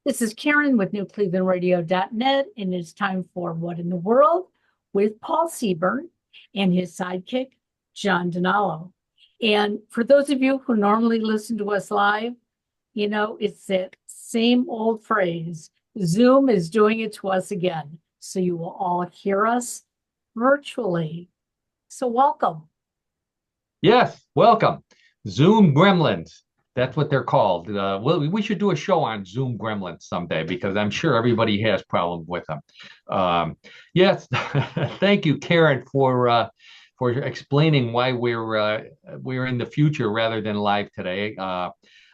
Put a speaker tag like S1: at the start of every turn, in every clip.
S1: This is Karen with newclevelandradio.net, and it's time for What in the World with Paul Seaburn and his sidekick, John Donalo. And for those of you who normally listen to us live, it's that same old phrase, Zoom is doing it to us again. So you will all hear us virtually. So welcome.
S2: Yes, welcome. Zoom Gremlins. That's what they're called. We should do a show on Zoom Gremlins someday because I'm sure everybody has problems with them. Yes, thank you, Karen, for explaining why we're in the future rather than live today.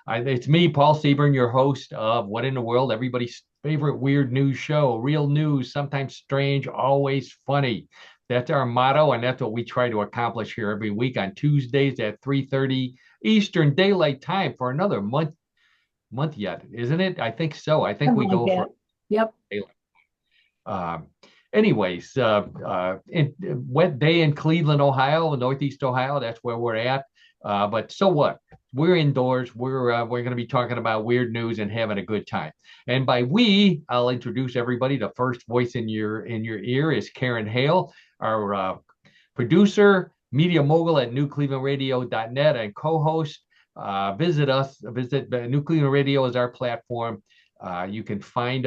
S2: It's me, Paul Seaburn, your host of What in the World, everybody's favorite weird news show. Real news, sometimes strange, always funny. That's our motto, and that's what we try to accomplish here every week on Tuesdays at 3:30 Eastern Daylight Time for another month yet, isn't it? I think so. I think
S1: Something
S2: we
S1: like
S2: go for
S1: that. Yep.
S2: daylight. Anyways, wet day in Cleveland, Ohio, Northeast Ohio. That's where we're at. But so what? We're indoors. We're going to be talking about weird news and having a good time. And by we, I'll introduce everybody. The first voice in your ear is Karen Hale, our producer, media mogul at newclevelandradio.net, and co-host. Visit us. Visit New Cleveland Radio is our platform. You can find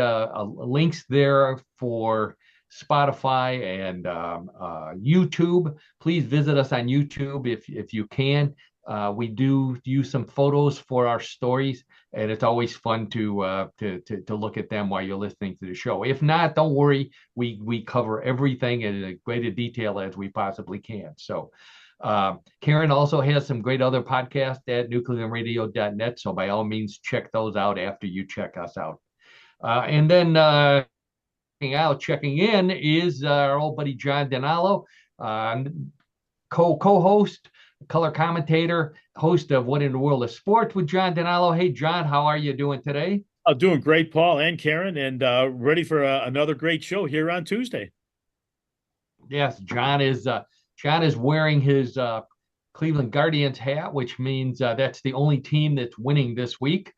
S2: links there for Spotify and YouTube. Please visit us on YouTube if you can. We do use some photos for our stories, and it's always fun to look at them while you're listening to the show. If not, don't worry. We cover everything in as great detail as we possibly can. So. Karen also has some great other podcasts at newclevelandradio.net. So by all means, check those out after you check us out. And then checking in is our old buddy John Donalo, co-host, color commentator, host of What in the World of Sports with John Donalo. Hey, John, how are you doing today?
S3: I'm doing great, Paul and Karen, and ready for another great show here on Tuesday.
S2: Yes, John is wearing his Cleveland Guardians hat, which means that's the only team that's winning this week.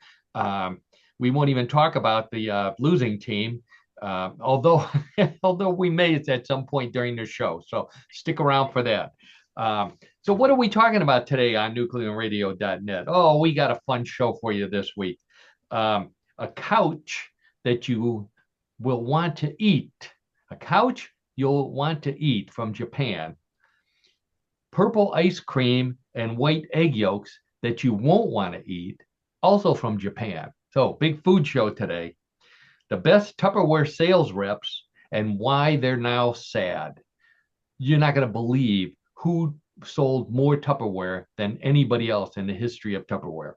S2: We won't even talk about the losing team, although although we may at some point during the show. So stick around for that. So what are we talking about today on newclevelandradio.net? Oh, we got a fun show for you this week. A couch that you will want to eat. A couch you'll want to eat from Japan. Purple ice cream and white egg yolks that you won't want to eat, also from Japan. So, big food show today. The best Tupperware sales reps and why they're now sad. You're not going to believe who sold more Tupperware than anybody else in the history of Tupperware.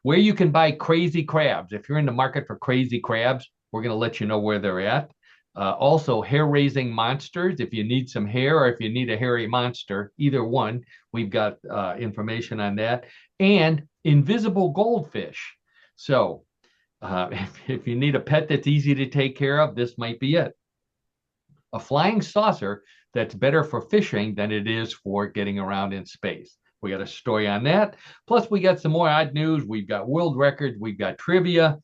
S2: Where you can buy crazy crabs. If you're in the market for crazy crabs, we're going to let you know where they're at. Also, hair-raising monsters. If you need some hair or if you need a hairy monster, either one, we've got information on that. And invisible goldfish. So if you need a pet that's easy to take care of, this might be it. A flying saucer that's better for fishing than it is for getting around in space. We got a story on that. Plus, we got some more odd news. We've got world records. We've got trivia.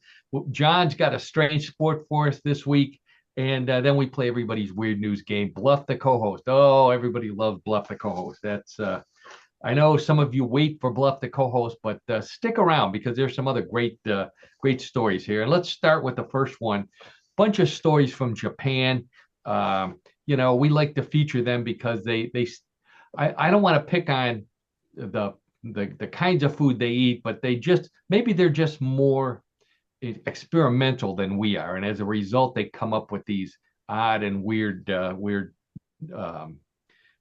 S2: John's got a strange sport for us this week. And then we play everybody's weird news game, Bluff the Co-Host. Oh, everybody loves Bluff the Co-Host. I know some of you wait for Bluff the Co-Host, but stick around because there's some other great stories here. And let's start with the first one. Bunch of stories from Japan. We like to feature them because I don't want to pick on the kinds of food they eat, but maybe they're just more experimental than we are, and as a result, they come up with these odd and weird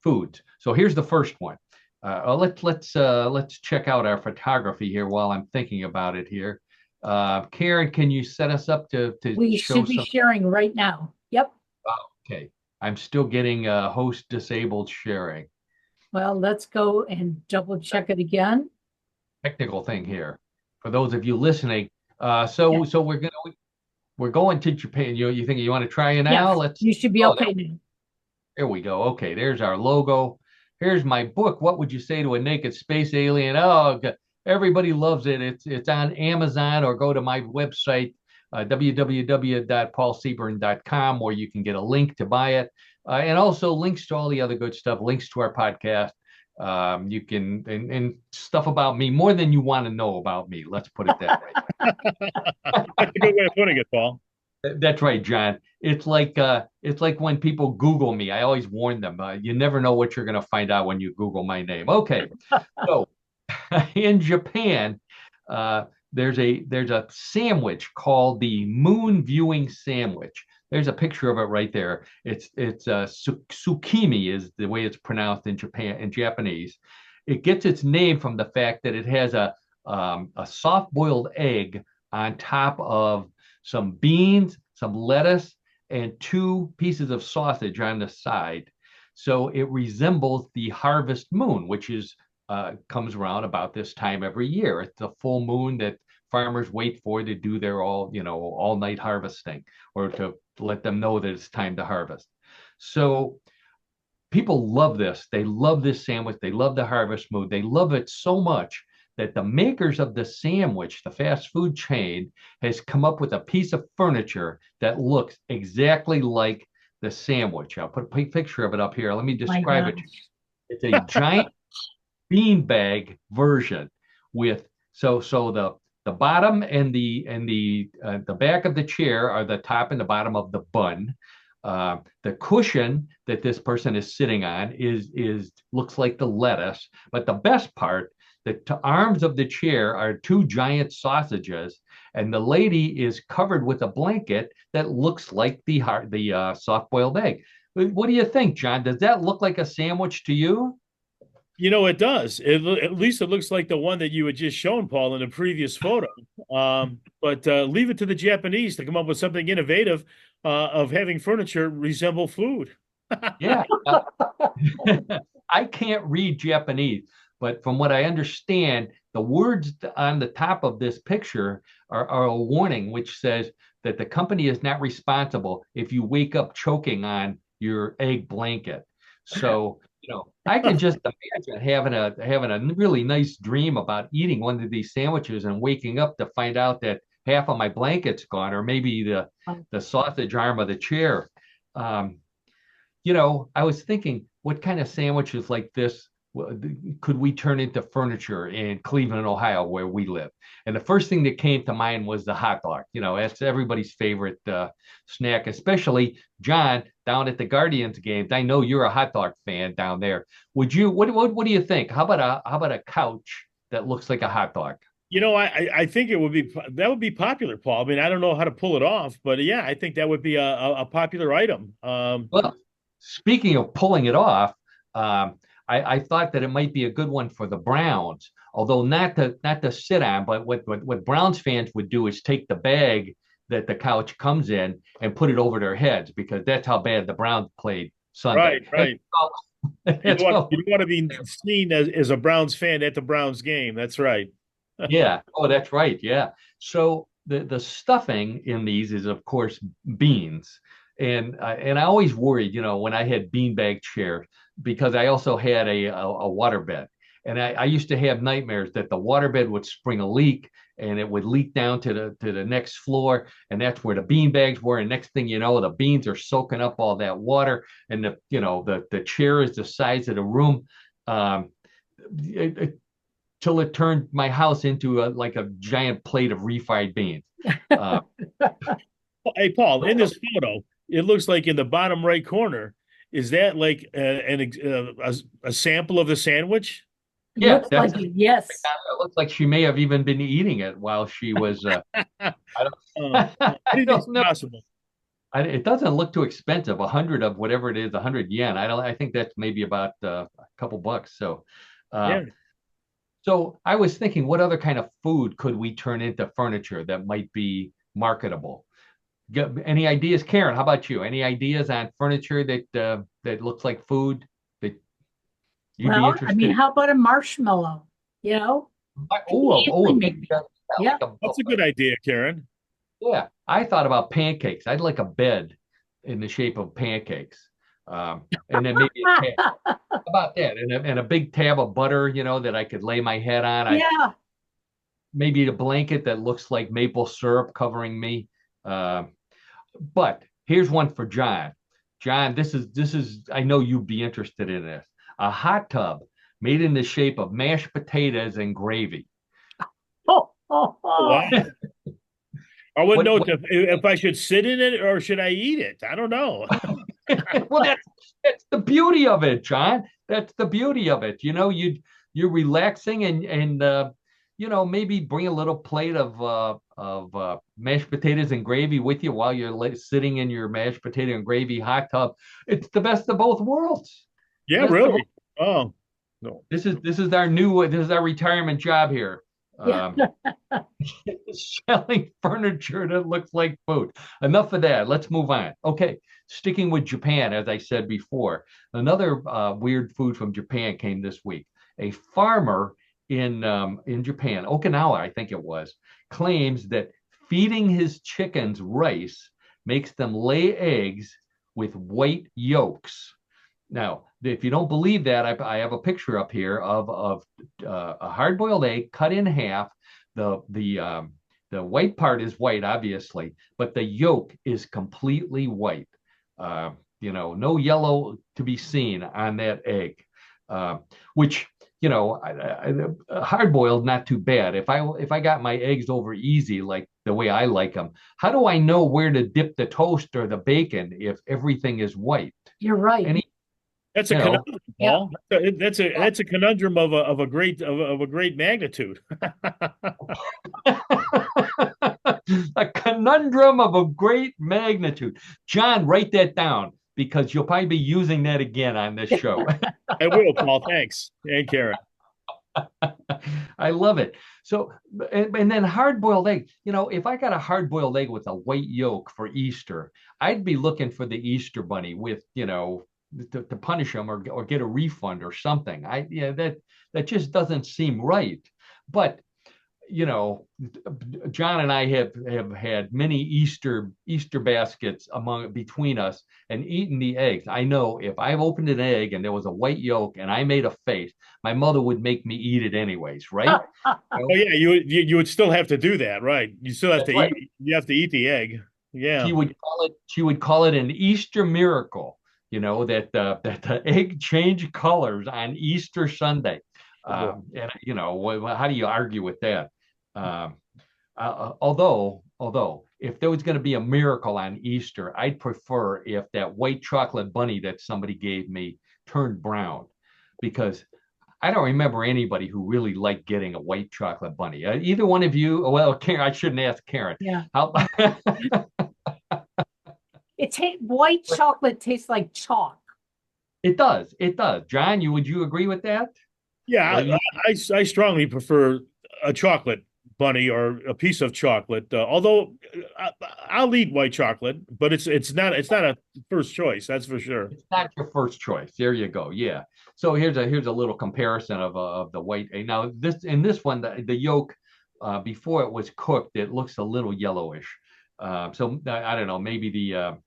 S2: foods. So here's the first one. Let's check out our photography here while I'm thinking about it here. Karen, can you set us up to
S1: We
S2: show
S1: should be
S2: some?
S1: sharing right now. Yep.
S2: Oh, okay, I'm still getting host disabled sharing.
S1: Well, let's go and double check it again.
S2: Technical thing here for those of you listening. So
S1: Yeah.
S2: so we're going to Japan. You think you want to try it now?
S1: Yes,
S2: Let's.
S1: you should be
S2: Oh,
S1: okay now.
S2: there we go. Okay, there's our logo. Here's my book. What would you say to a naked space alien? Oh, Everybody loves it. It's on Amazon, or go to my website, www.paulseaburn.com, where you can get a link to buy it, and also links to all the other good stuff, links to our podcast. You can and stuff about me, more than you want to know about me. Let's put it that way.
S3: That's a good way of putting it, Paul.
S2: That's right, John. It's like when people Google me. I always warn them. You never know what you're going to find out when you Google my name. Okay, so in Japan, there's a sandwich called the moon viewing sandwich. There's a picture of it right there. It's tsukimi is the way it's pronounced in Japanese. It gets its name from the fact that it has a soft boiled egg on top of some beans, some lettuce, and two pieces of sausage on the side. So it resembles the harvest moon, which is comes around about this time every year. It's the full moon that farmers wait for to do their all night harvesting, or to let them know that it's time to harvest. So people love this. They love this sandwich. They love the harvest moon. They love it so much that the makers of the sandwich, the fast food chain, has come up with a piece of furniture that looks exactly like the sandwich. I'll put a picture of it up here. Let me describe it. It's a giant beanbag version with the bottom and the back of the chair are the top and the bottom of the bun. The cushion that this person is sitting on is looks like the lettuce, but the best part, the arms of the chair are two giant sausages, and the lady is covered with a blanket that looks like the soft-boiled egg. What do you think, John? Does that look like a sandwich to you?
S3: It does. At least it looks like the one that you had just shown, Paul, in the previous photo. But leave it to the Japanese to come up with something innovative of having furniture resemble food.
S2: Yeah. I can't read Japanese, but from what I understand, the words on the top of this picture are a warning which says that the company is not responsible if you wake up choking on your egg blanket. So, I can just imagine having a really nice dream about eating one of these sandwiches and waking up to find out that half of my blanket's gone, or maybe the sausage arm of the chair. I was thinking, what kind of sandwiches like this could we turn into furniture in Cleveland, Ohio, where we live? And the first thing that came to mind was the hot dog. That's everybody's favorite snack, especially John down at the Guardians games. I know you're a hot dog fan down there. Would you? What do you think? How about a couch that looks like a hot dog?
S3: I think that would be popular, Paul. I mean, I don't know how to pull it off, but yeah, I think that would be a popular item.
S2: Well, speaking of pulling it off, I thought that it might be a good one for the Browns, although not to sit on. But what Browns fans would do is take the bag that the couch comes in and put it over their heads, because that's how bad the Browns played Sunday.
S3: Right. You don't want to be seen as a Browns fan at the Browns game. That's right.
S2: Yeah. Oh, that's right. Yeah. So the stuffing in these is, of course, beans. And I always worried, when I had beanbag chairs, because I also had a waterbed. And I used to have nightmares that the waterbed would spring a leak, and it would leak down to the next floor. And that's where the beanbags were. And next thing you know, the beans are soaking up all that water. And the chair is the size of the room. Till it turned my house into like a giant plate of refried beans.
S3: Hey, Paul, in this photo, it looks like in the bottom right corner, is that like a sample of the sandwich?
S2: Yeah,
S1: Looks like it, yes.
S2: It looks like she may have even been eating it while she was. I don't know.
S3: Possible.
S2: It doesn't look too expensive. 100 of whatever it is, 100 yen. I think that's maybe about a couple bucks. So,
S3: Yeah.
S2: So I was thinking, what other kind of food could we turn into furniture that might be marketable? Any ideas, Karen? How about you? Any ideas on furniture that looks like food that you'd be
S1: Well,
S2: interested
S1: I mean,
S2: in?
S1: how about a marshmallow? Yeah.
S3: That's a good idea, Karen.
S2: Yeah, I thought about pancakes. I'd like a bed in the shape of pancakes. And then maybe how about that? And a big tab of butter, that I could lay my head on.
S1: Yeah.
S2: maybe a blanket that looks like maple syrup covering me. But here's one for John. John, this is I know you'd be interested in this. A hot tub made in the shape of mashed potatoes and gravy.
S1: Oh, oh, oh.
S3: Wow. I wouldn't know
S2: What
S3: if I should sit in it or should I eat it. I don't know.
S2: well, that's the beauty of it, John. That's the beauty of it. You're relaxing and maybe bring a little plate of mashed potatoes and gravy with you while you're sitting in your mashed potato and gravy hot tub. It's the best of both worlds.
S3: Yeah,
S2: Best of both.
S3: really. Oh, no.
S2: This is our retirement job here.
S1: Yeah.
S2: Selling furniture that looks like food. Enough of that. Let's move on. Okay, sticking with Japan, as I said before, another weird food from Japan came this week. A farmer in Japan, Okinawa, I think it was, claims that feeding his chickens rice makes them lay eggs with white yolks. Now, if you don't believe that, I have a picture up here of a hard-boiled egg cut in half. The white part is white, obviously, but the yolk is completely white. No yellow to be seen on that egg, which hard-boiled not too bad. If I got my eggs over easy, like the way I like them, how do I know where to dip the toast or the bacon if everything is white?
S1: You're right.
S3: That's a
S2: You know.
S3: conundrum, Paul. That's a conundrum of a great magnitude.
S2: A conundrum of a great magnitude. John, write that down because you'll probably be using that again on this show.
S3: I will, Paul. Thanks. And Karen.
S2: I love it. So, and then hard-boiled egg. If I got a hard-boiled egg with a white yolk for Easter, I'd be looking for the Easter bunny with, to punish them or get a refund or something. That just doesn't seem right. But John and I have had many Easter baskets between us and eaten the eggs. I know if I've opened an egg and there was a white yolk and I made a face, my mother would make me eat it anyways, right?
S3: Oh yeah, you would still have to do that, right? You still have
S2: That's
S3: to
S2: right.
S3: eat. You have to eat the egg. Yeah.
S2: She would call it an Easter miracle. That the egg changed colors on Easter Sunday. And how do you argue with that? Although if there was going to be a miracle on Easter, I'd prefer if that white chocolate bunny that somebody gave me turned brown, because I don't remember anybody who really liked getting a white chocolate bunny. Either one of you? Well, Karen, I shouldn't ask Karen.
S1: Yeah.
S2: How,
S1: White chocolate tastes like chalk.
S2: It does. It does. John, would you agree with that?
S3: Yeah, I strongly prefer a chocolate bunny or a piece of chocolate. Although I'll eat white chocolate, but it's not a first choice. That's for sure.
S2: It's not your first choice. There you go. Yeah. So here's a little comparison of the white. Now this one, the yolk before it was cooked, it looks a little yellowish. So I don't know. Maybe the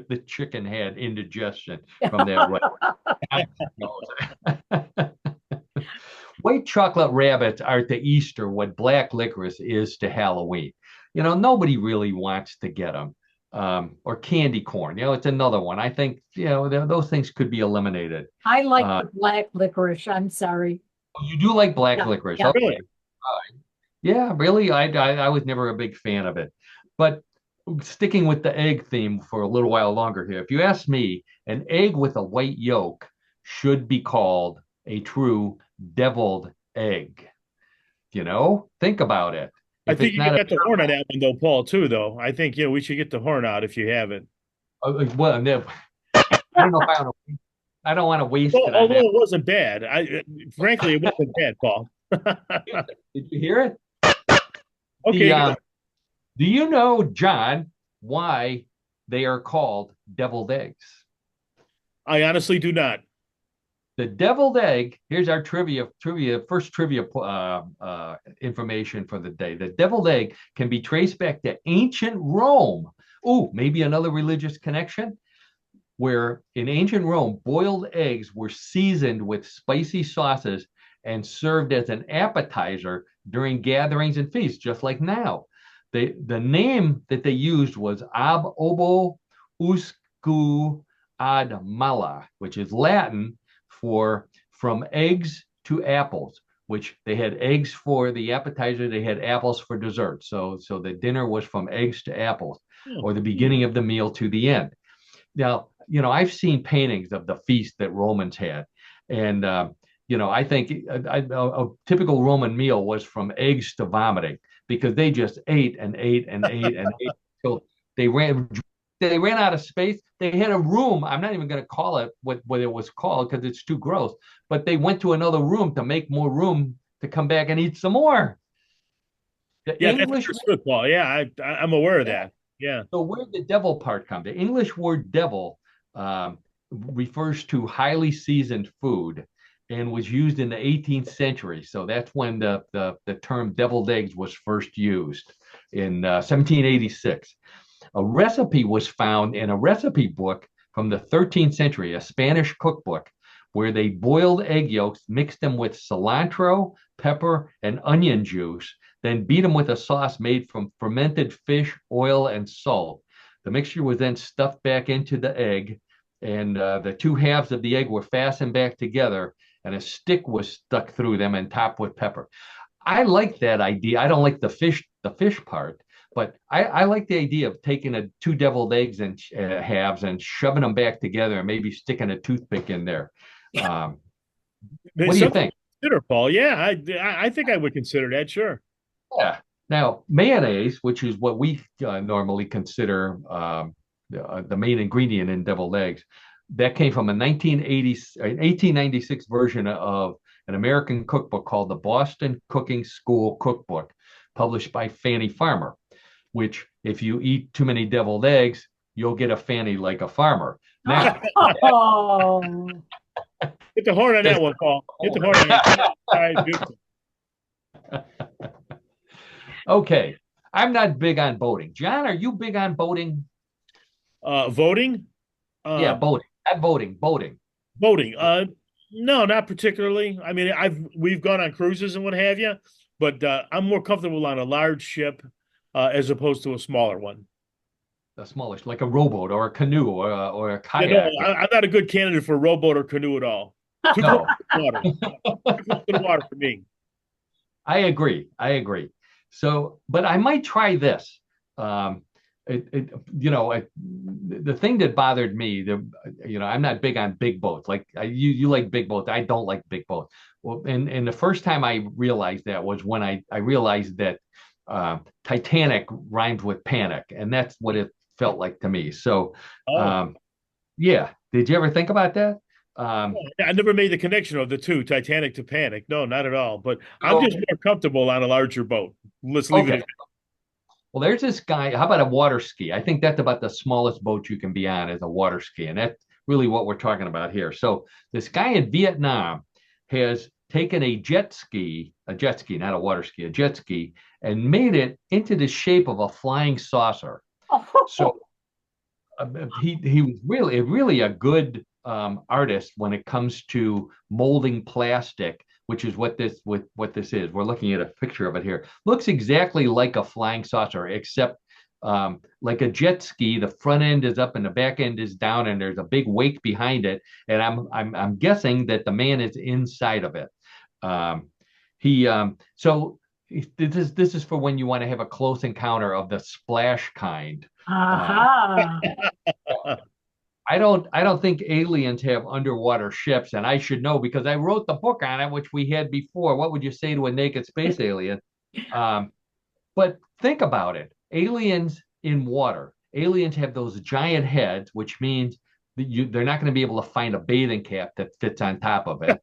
S2: the chicken had indigestion from that white. White chocolate rabbits are to Easter what black licorice is to Halloween. Nobody really wants to get them. Or candy corn. It's another one. I think, those things could be eliminated.
S1: I like the black licorice. I'm sorry.
S2: You do like black licorice.
S1: Yeah.
S2: Okay. Yeah, really? I was never a big fan of it. But sticking with the egg theme for a little while longer here, if you ask me, an egg with a white yolk should be called a true deviled egg. Think about it.
S3: I think you got the horn on that one, though, Paul, too, though. I think, we should get the horn out if you have it.
S2: Well, no, I don't know if I don't want to waste it.
S3: Although it wasn't bad. Frankly, it wasn't bad, Paul.
S2: Did you hear it?
S3: Okay.
S2: Do you know, John, why they are called deviled eggs?
S3: I honestly do not.
S2: The deviled egg, here's our first trivia information for the day. The deviled egg can be traced back to ancient Rome. Ooh, maybe another religious connection? Where in ancient Rome, boiled eggs were seasoned with spicy sauces and served as an appetizer during gatherings and feasts, just like now. The name that they used was ab obo usque ad mala, which is Latin for from eggs to apples, which they had eggs for the appetizer, they had apples for dessert. So the dinner was from eggs to apples, or the beginning of the meal to the end. Now, I've seen paintings of the feast that Romans had, and I think a typical Roman meal was from eggs to vomiting because they just ate and ate and ate and ate until they ran out of space. They had a room. I'm not even going to call it what it was called because it's too gross. But they went to another room to make more room to come back and eat some more. The English,
S3: that's good, Paul. Yeah, I'm aware of that. Yeah.
S2: So where did the devil part come? The English word devil refers to highly seasoned food and was used in the 18th century. So that's when the term deviled eggs was first used in 1786. A recipe was found in a recipe book from the 13th century, a Spanish cookbook, where they boiled egg yolks, mixed them with cilantro, pepper, and onion juice, then beat them with a sauce made from fermented fish, oil, and salt. The mixture was then stuffed back into the egg, and the two halves of the egg were fastened back together, and a stick was stuck through them and topped with pepper. I like that idea. I don't like the fish part, but I like the idea of taking two deviled eggs and halves and shoving them back together and maybe sticking a toothpick in there. What do you think?
S3: Consider, Paul. Yeah, I think I would consider that. Sure.
S2: Yeah. Now, mayonnaise, which is what we normally consider the main ingredient in deviled eggs, that came from a 1896 version of an American cookbook called the Boston Cooking School Cookbook, published by Fanny Farmer, which if you eat too many deviled eggs, you'll get a Fanny like a farmer. Now,
S3: hit the horn on that one, Paul. Hit the horn on that. All right,
S2: okay. I'm not big on boating. John, are you big on boating?
S3: Voting?
S2: Yeah, boating. Not voting, boating.
S3: Boating. No, not particularly. I mean, we've gone on cruises and what have you, but I'm more comfortable on a large ship as opposed to a smaller one.
S2: A smallish, like a rowboat or a canoe or a kayak.
S3: Yeah, no, I'm not a good candidate for a rowboat or canoe at all. Too close to the water. Too close to the water for me.
S2: I agree. So, but I might try this. The thing that bothered me, I'm not big on big boats. Like you like big boats. I don't like big boats. Well, and the first time I realized that was when I realized that Titanic rhymed with panic, and that's what it felt like to me. So, yeah. Did you ever think about that?
S3: I never made the connection of the two, Titanic to panic. No, not at all. But I'm just more comfortable on a larger boat. Let's leave it at that.
S2: Well, there's this guy. How about a water ski? I think that's about the smallest boat you can be on is a water ski. And that's really what we're talking about here. So this guy in Vietnam has taken a jet ski, not a water ski, a jet ski, and made it into the shape of a flying saucer. So he was really a good artist when it comes to molding plastic, which is what this is. We're looking at a picture of it here. Looks exactly like a flying saucer, except like a jet ski. The front end is up and the back end is down, and there's a big wake behind it. And I'm guessing that the man is inside of it. So this is for when you want to have a close encounter of the splash kind. I don't think aliens have underwater ships, and I should know because I wrote the book on it, which we had before. What would you say to a naked space alien? But think about it. Aliens in water. Aliens have those giant heads, which means that they're not going to be able to find a bathing cap that fits on top of it.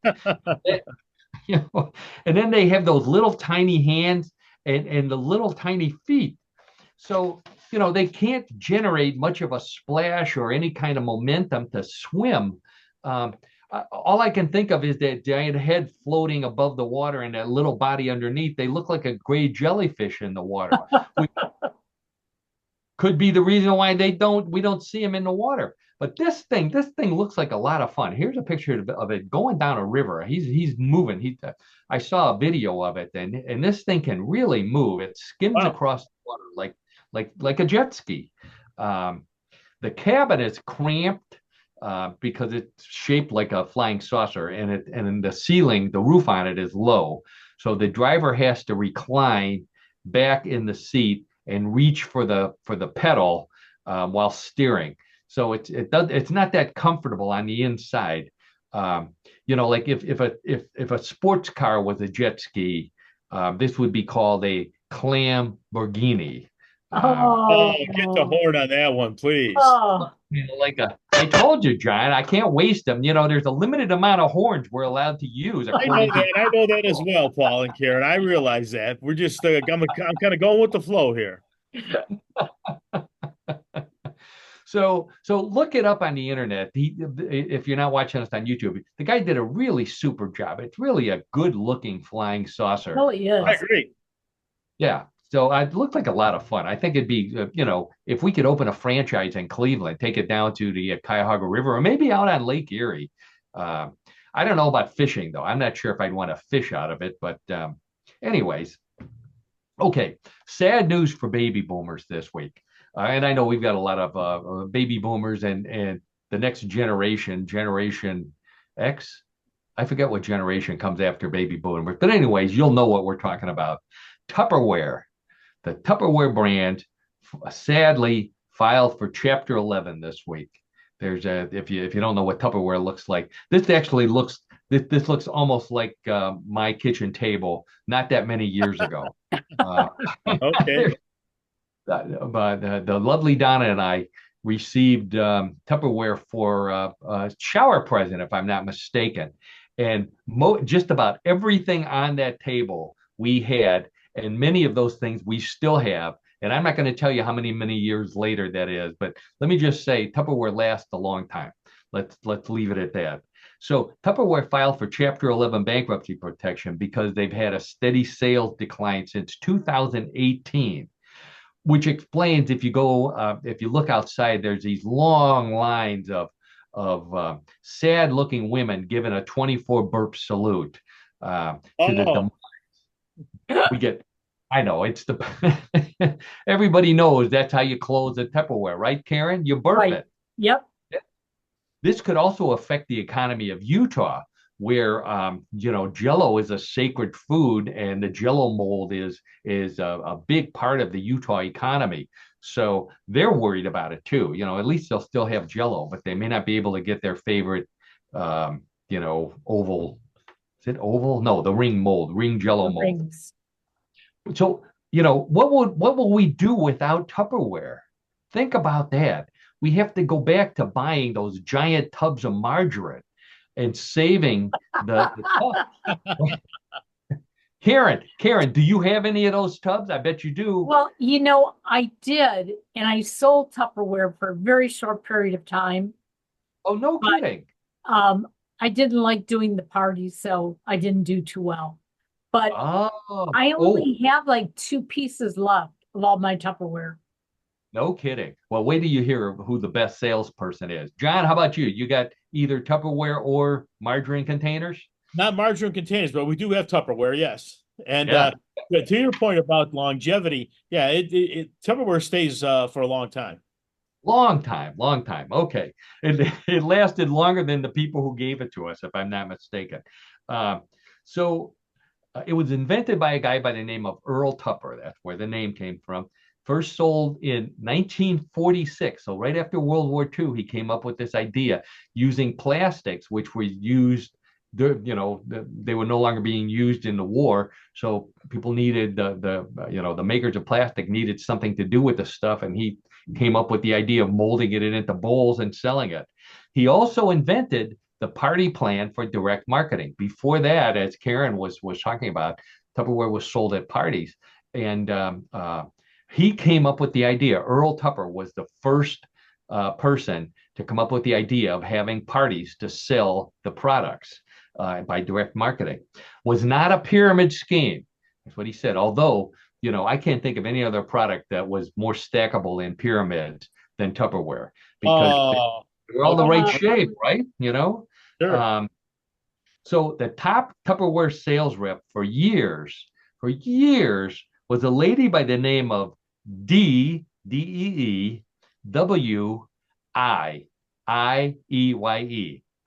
S2: And then they have those little tiny hands and the little tiny feet. So they can't generate much of a splash or any kind of momentum to swim. All I can think of is that giant head floating above the water and that little body underneath. They look like a gray jellyfish in the water. Could be the reason why we don't see them in the water. But this thing looks like a lot of fun. Here's a picture of it going down a river. He's moving. I saw a video of it, and this thing can really move. It skims
S3: Wow.
S2: across the water like a jet ski. Um, the cabin is cramped because it's shaped like a flying saucer, and in the ceiling, the roof on it is low. So the driver has to recline back in the seat and reach for the pedal while steering. So it's not that comfortable on the inside. Um, like if a sports car was a jet ski, this would be called a Lamborghini.
S3: Oh, get the
S1: Oh,
S3: horn on that one, please.
S1: oh,
S2: I told you, John, I can't waste them. There's a limited amount of horns we're allowed to use
S3: I know
S2: according to.
S3: that. I know that as well, Paul and Karen. I realize that. We're just, I'm kind of going with the flow here.
S2: So look it up on the internet. If you're not watching us on YouTube, the guy did a really super job. It's really a good looking flying saucer.
S1: really
S3: I
S1: is.
S3: agree.
S2: Yeah. So it looked like a lot of fun. I think it'd be, if we could open a franchise in Cleveland, take it down to the Cuyahoga River or maybe out on Lake Erie. Uh, I don't know about fishing, though. I'm not sure if I'd want to fish out of it. But anyways, okay. Sad news for baby boomers this week. And I know we've got a lot of baby boomers and the next Generation X. I forget what generation comes after baby boomers. But anyways, you'll know what we're talking about. Tupperware. The Tupperware brand sadly filed for Chapter 11 this week. If you don't know what Tupperware looks like, this looks almost like my kitchen table not that many years ago. Uh,
S3: Okay.
S2: but the lovely Donna and I received Tupperware for a shower present, if I'm not mistaken. And just about everything on that table we had, and many of those things we still have. And I'm not going to tell you how many years later that is, but let me just say Tupperware lasts a long time. Let's leave it at that. So Tupperware filed for Chapter 11 bankruptcy protection because they've had a steady sales decline since 2018, which explains if you look outside, there's these long lines of sad looking women giving a 24 burp salute to
S3: Oh,
S2: the we get. I know it's the everybody knows that's how you close a Tupperware, right, Karen? You burp
S1: Right.
S2: it.
S1: Yep.
S2: This could also affect the economy of Utah, where Jello is a sacred food, and the Jello mold is a big part of the Utah economy. So they're worried about it too. At least they'll still have Jello, but they may not be able to get their favorite, oval. Is it oval? No, the ring Jello
S1: The
S2: mold.
S1: rings.
S2: So, what will we do without Tupperware? Think about that. We have to go back to buying those giant tubs of margarine and saving the tub. Karen, do you have any of those tubs? I bet you do.
S1: Well, I did, and I sold Tupperware for a very short period of time,
S2: Oh, no
S1: but
S2: kidding.
S1: um, I didn't like doing the parties, so I didn't do too well. But I
S2: Oh,
S1: only have like two pieces left of all my Tupperware.
S2: no kidding. Well, wait till you hear who the best salesperson is. John, how about you? You got either Tupperware or margarine containers?
S3: not margarine containers, but we do have Tupperware, yes. And
S2: Yeah.
S3: yeah, to your point about longevity, yeah, Tupperware stays for a long time.
S2: Long time, long time. Okay. It lasted longer than the people who gave it to us, if I'm not mistaken. Uh, so it was invented by a guy by the name of Earl Tupper. That's where the name came from. First sold in 1946. So right after World War II, he came up with this idea using plastics, which were used. They were no longer being used in the war, so people needed the makers of plastic needed something to do with the stuff, and he came up with the idea of molding it into bowls and selling it. He also invented the party plan for direct marketing. Before that, as Karen was talking about, Tupperware was sold at parties, and he came up with the idea. Earl Tupper was the first person to come up with the idea of having parties to sell the products by direct marketing. Was not a pyramid scheme. That's what he said. Although, I can't think of any other product that was more stackable in pyramids than Tupperware because
S3: Oh,
S2: They're all the right
S1: Yeah.
S2: shape, right? You know?
S3: Sure.
S2: So the top Tupperware sales rep for years, was a lady by the name of Deweye.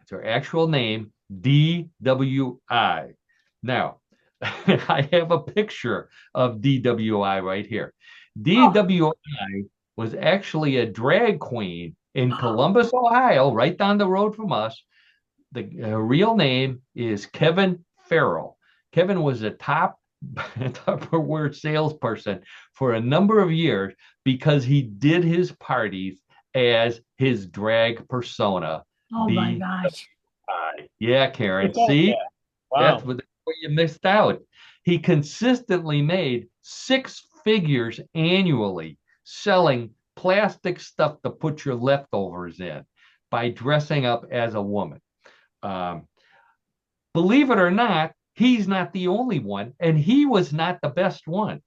S2: It's her actual name, DWI. Now, I have a picture of DWI right here.
S1: Oh,
S2: DWI was actually a drag queen in Columbus, Ohio, right down the road from us. The real name is Kevin Farrell. Kevin was a top Tupperware salesperson for a number of years because he did his parties as his drag persona.
S1: oh my
S2: D.
S1: gosh.
S2: Yeah, Karen.
S3: Look at
S2: See,
S3: that.
S2: that's
S3: Wow.
S2: what you missed out. He consistently made six figures annually selling plastic stuff to put your leftovers in by dressing up as a woman. Um, Believe it or not, he's not the only one, and he was not the best one.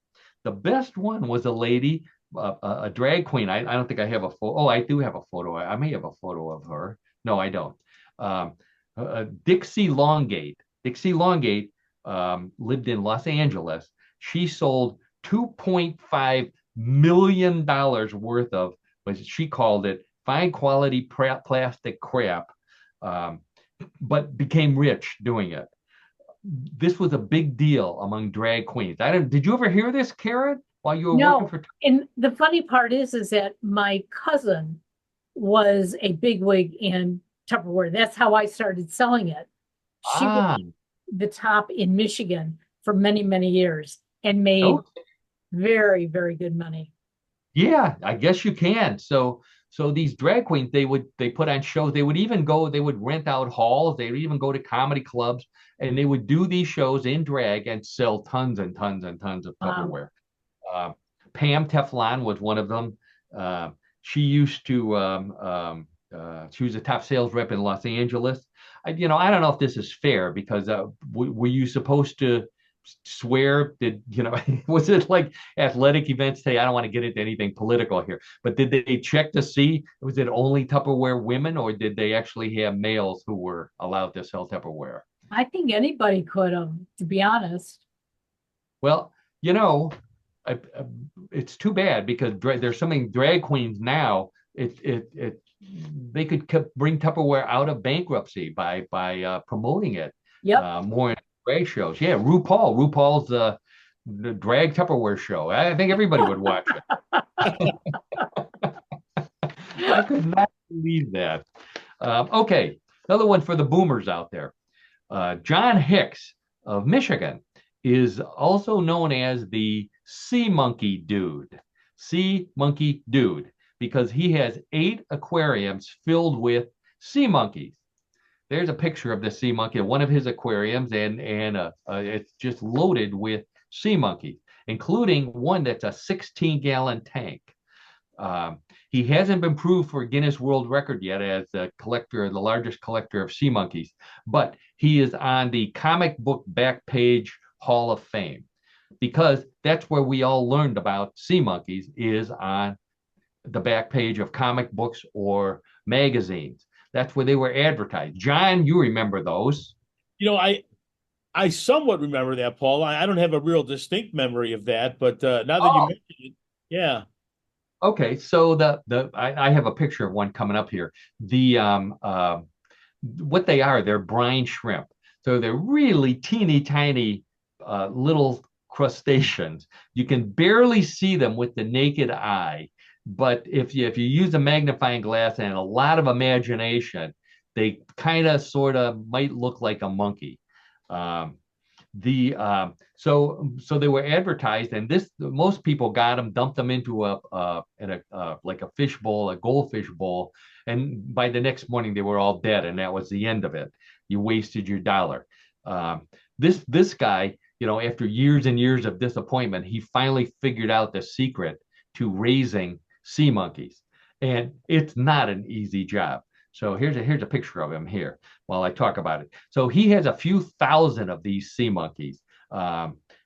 S2: The best one was a lady, a drag queen. I don't think I have a photo. Oh, I do have a photo. I may have a photo of her. No, I don't. Um, Dixie Longate. Dixie Longate lived in Los Angeles. She sold $2.5 million worth of, what she called it, fine quality plastic crap. Um, but became rich doing it. This was a big deal among drag queens. I don't. Did you ever hear this, Karen, while you were working
S1: No.
S2: for?
S1: And the funny part is that my cousin was a bigwig in Tupperware. That's how I started selling it. She was
S2: Ah,
S1: the top in Michigan for many, many years and made
S2: no,
S1: very, very good money.
S2: yeah, I guess you can. So these drag queens, they put on shows. They would even go. They would rent out halls. They would even go to comedy clubs, and they would do these shows in drag and sell tons and tons and tons of
S1: Wow.
S2: Tupperware. Uh, Pam Teflon was one of them. Uh, she used to, she was a top sales rep in Los Angeles. I don't know if this is fair because were you supposed to swear? Was it like athletic events? Hey, I don't want to get into anything political here, but did they check to see, was it only Tupperware women or did they actually have males who were allowed to sell Tupperware?
S1: I think anybody could have, to be honest.
S2: Well, you know, I, it's too bad because there's so many drag queens now. They could bring Tupperware out of bankruptcy by promoting it
S1: Yep.
S2: more in drag shows. Yeah, RuPaul's the drag Tupperware show. I think everybody would watch it. I could not believe that. Okay, another one for the boomers out there. John Hicks of Michigan is also known as the Sea Monkey Dude. Sea Monkey Dude, because he has 8 aquariums filled with sea monkeys. There's a picture of the sea monkey at one of his aquariums, and it's just loaded with sea monkeys, including one that's a 16-gallon tank. Um, he hasn't been proved for a Guinness World Record yet as the largest collector of sea monkeys, but he is on the comic book back page Hall of Fame because that's where we all learned about sea monkeys is on the back page of comic books or magazines. That's where they were advertised. John, you remember those?
S3: You know, I somewhat remember that, Paul. I don't have a real distinct memory of that, but now that you
S2: Oh,
S3: mentioned it, yeah.
S2: okay. So I have a picture of one coming up here. The what they are, they're brine shrimp. So they're really teeny tiny little crustaceans. You can barely see them with the naked eye, but if you use a magnifying glass and a lot of imagination, they kind of sort of might look like a monkey. Um, so they were advertised, and this most people got them, dumped them into like a fish bowl, a goldfish bowl, and by the next morning they were all dead, and that was the end of it. You wasted your dollar. This guy, after years and years of disappointment, he finally figured out the secret to raising sea monkeys, and it's not an easy job. So here's a picture of him here while I talk about it. So he has a few thousand of these sea monkeys.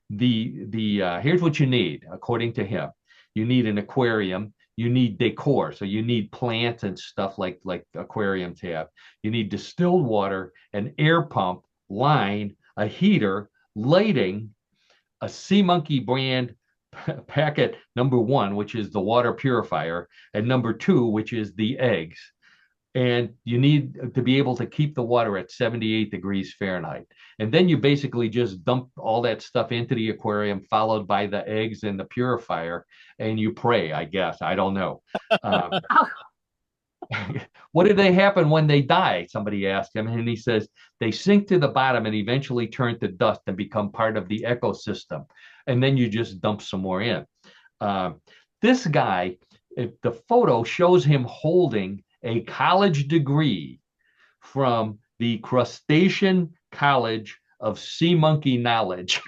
S2: Here's what you need, according to him. You need an aquarium. you need decor. So you need plants and stuff like aquariums have. You need distilled water, an air pump, line, a heater, lighting, a Sea Monkey brand packet number one, which is the water purifier, and number two, which is the eggs. And you need to be able to keep the water at 78 degrees Fahrenheit. And then you basically just dump all that stuff into the aquarium, followed by the eggs and the purifier, and you pray, I guess. I don't know. What did they happen when they die? Somebody asked him, and he says they sink to the bottom and eventually turn to dust and become part of the ecosystem. And then you just dump some more in. This guy, the photo shows him holding a college degree from the Crustacean College of Sea Monkey Knowledge.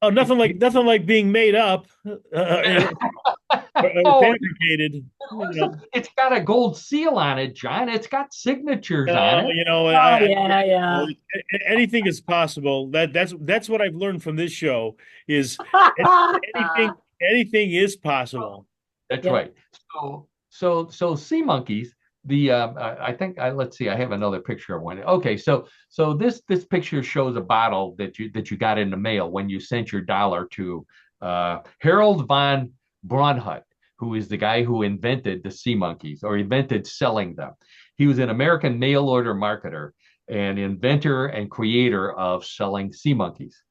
S3: Oh, nothing like being made up, fabricated.
S2: It's got a gold seal on it, John. It's got signatures on it.
S1: Yeah.
S3: Anything is possible. That's what I've learned from this show is anything is possible.
S2: That's right. So sea monkeys. I think let's see. I have another picture of one. Okay, so this picture shows a bottle that you got in the mail when you sent your dollar to Harold von Braunhut, who is the guy who invented the sea monkeys or invented selling them. He was an American mail order marketer and inventor and creator of selling sea monkeys.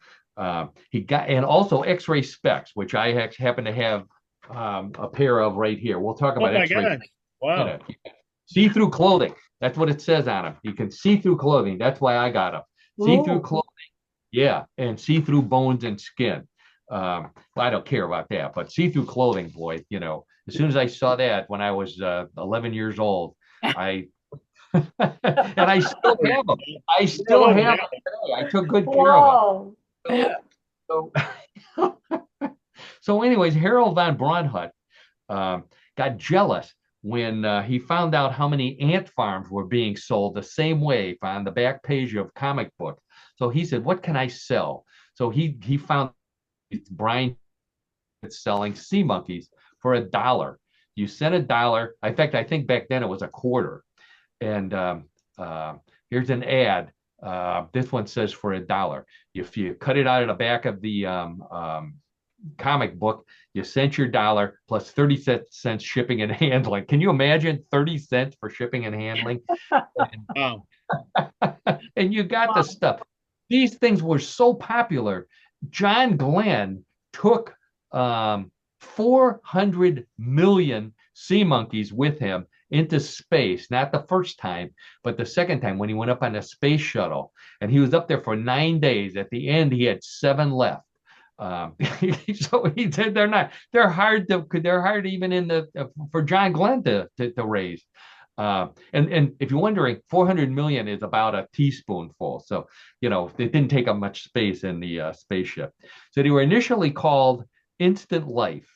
S2: He got and also X-ray specs, which I happen to have a pair of right here. We'll talk about X-ray.
S3: Wow.
S2: See-through clothing. That's what it says on them. You can see through clothing. That's why I got them. See-through clothing. Yeah, and see-through bones and skin. Well, I don't care about that, but see-through clothing, boy, as soon as I saw that when I was 11 years old, and I still have them. I still have them today. I took good care of them. So anyways, Harold von Braunhut got jealous when he found out how many ant farms were being sold the same way on the back page of comic books. So he said, what can I sell? So he found Brian selling sea monkeys for $1. You sent $1. In fact, I think back then it was a quarter. And here's an ad. This one says for $1. If you cut it out of the back of the comic book, you sent your dollar plus 30 cents shipping and handling. Can you imagine 30 cents for shipping and handling?
S3: Wow.
S2: And you got the stuff. These things were so popular. John Glenn took 400 million sea monkeys with him into space, not the first time, but the second time when he went up on the space shuttle. And he was up there for 9 days. At the end, he had 7 left. So he said they're hard even for John Glenn to raise. And if you're wondering, 400 million is about a teaspoonful. So, it didn't take up much space in the spaceship. So they were initially called Instant Life,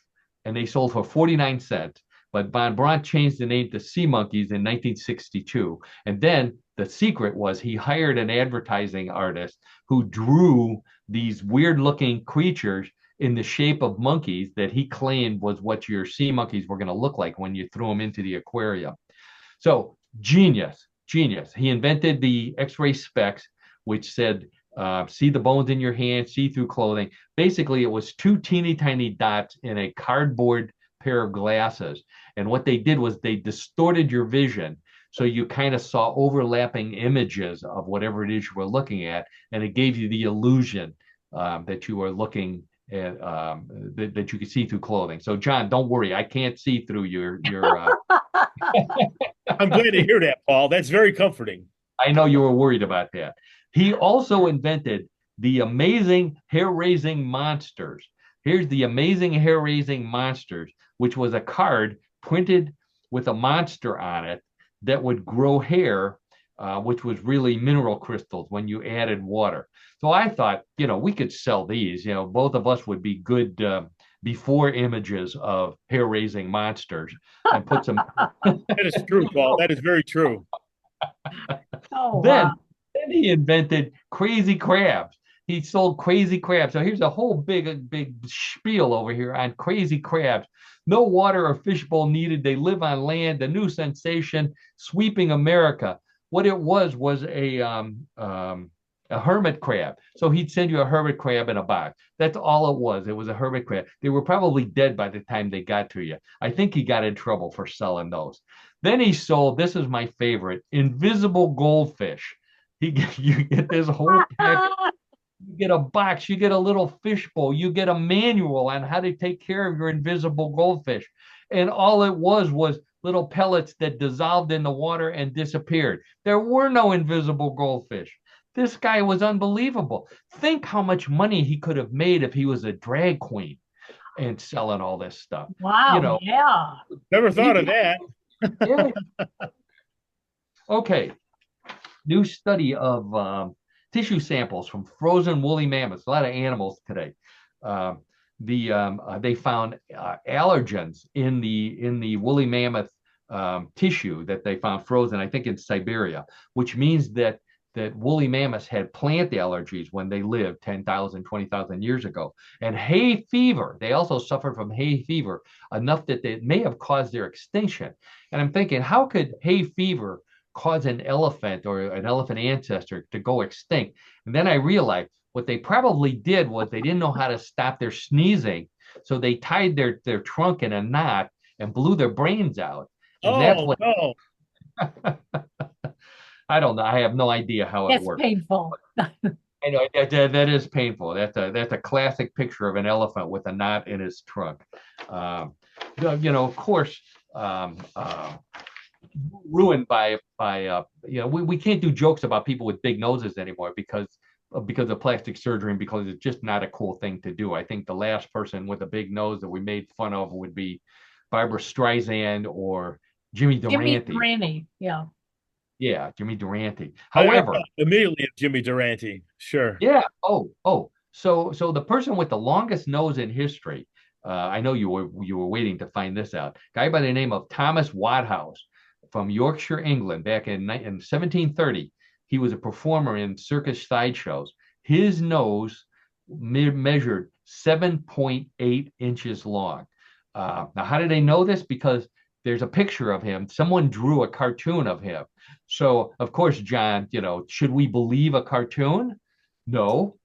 S2: and they sold for 49 cents. But Von Braun changed the name to Sea Monkeys in 1962. And then the secret was he hired an advertising artist who drew these weird-looking creatures in the shape of monkeys that he claimed was what your sea monkeys were going to look like when you threw them into the aquarium. So genius. He invented the X-ray specs, which said, see the bones in your hand, see through clothing. Basically, it was 2 teeny tiny dots in a cardboard pair of glasses. And what they did was they distorted your vision. So you kind of saw overlapping images of whatever it is you were looking at. And it gave you the illusion that you were looking at, that you could see through clothing. So John, don't worry. I can't see through your
S3: I'm glad to hear that, Paul. That's very comforting.
S2: I know you were worried about that. He also invented the amazing hair-raising monsters. Here's the amazing hair-raising monsters, which was a card printed with a monster on it that would grow hair, which was really mineral crystals when you added water. So I thought, we could sell these. Both of us would be good before images of hair-raising monsters and put some.
S3: That is true, Paul. That is very true.
S2: Then he invented crazy crabs. he sold crazy crabs. So here's a whole big spiel over here on crazy crabs. No water or fishbowl needed. They live on land. The new sensation sweeping America. What it was a hermit crab. So he'd send you a hermit crab in a box. That's all it was. It was a hermit crab. They were probably dead by the time they got to you. I think he got in trouble for selling those. Then he sold, this is my favorite, invisible goldfish. You get this whole package. You get a box, you get a little fishbowl, you get a manual on how to take care of your invisible goldfish. And all it was little pellets that dissolved in the water and disappeared. There were no invisible goldfish. This guy was unbelievable. Think how much money he could have made if he was a drag queen and selling all this stuff.
S1: Wow, yeah.
S3: Never thought of that.
S2: Yeah. Okay. New study of tissue samples from frozen woolly mammoths. A lot of animals today. They found allergens in the woolly mammoth tissue that they found frozen, I think in Siberia, which means that woolly mammoths had plant allergies when they lived 10,000, 20,000 years ago. And hay fever, they also suffered from hay fever, enough that they may have caused their extinction. And I'm thinking, how could hay fever cause an elephant or an elephant ancestor to go extinct? And then I realized what they probably did was they didn't know how to stop their sneezing. So they tied their trunk in a knot and blew their brains out. And that's what
S3: no.
S2: I don't know. I have no idea how it works.
S1: It's painful.
S2: I know that is painful. That's a classic picture of an elephant with a knot in his trunk. Of course, ruined by we can't do jokes about people with big noses anymore because of plastic surgery and because it's just not a cool thing to do. I think the last person with a big nose that we made fun of would be Barbara Streisand or Jimmy Durante.
S1: Jimmy Durante, yeah.
S2: Yeah, Jimmy Durante. However,
S3: immediately Jimmy Durante, sure.
S2: Yeah. So the person with the longest nose in history, I know you were waiting to find this out. Guy by the name of Thomas Wadhouse from Yorkshire, England, back in 1730. He was a performer in circus sideshows. His nose measured 7.8 inches long. Now, how did they know this? Because there's a picture of him. Someone drew a cartoon of him. So, of course, John, should we believe a cartoon? No.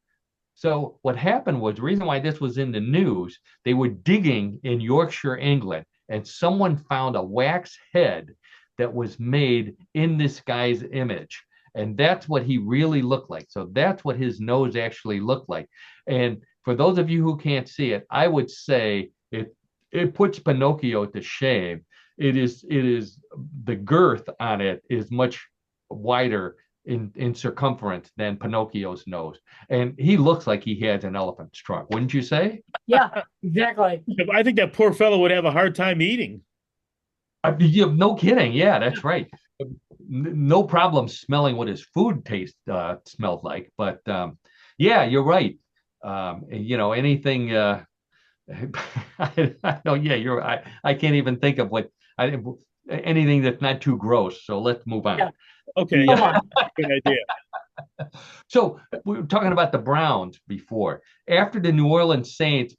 S2: So what happened was, the reason why this was in the news, they were digging in Yorkshire, England, and someone found a wax head that was made in this guy's image. And that's what he really looked like. So that's what his nose actually looked like. And for those of you who can't see it, I would say it puts Pinocchio to shame. It is the girth on it is much wider in circumference than Pinocchio's nose. And he looks like he has an elephant's trunk, wouldn't you say?
S1: Yeah, exactly.
S3: I think that poor fellow would have a hard time eating.
S2: No kidding. Yeah, that's right. No problem smelling what his food smelled like. But yeah, you're right. Anything. I know. Yeah, I can't even think of anything that's not too gross. So let's move on.
S1: Yeah.
S3: Okay. Good idea.
S2: So we were talking about the Browns before. After the New Orleans Saints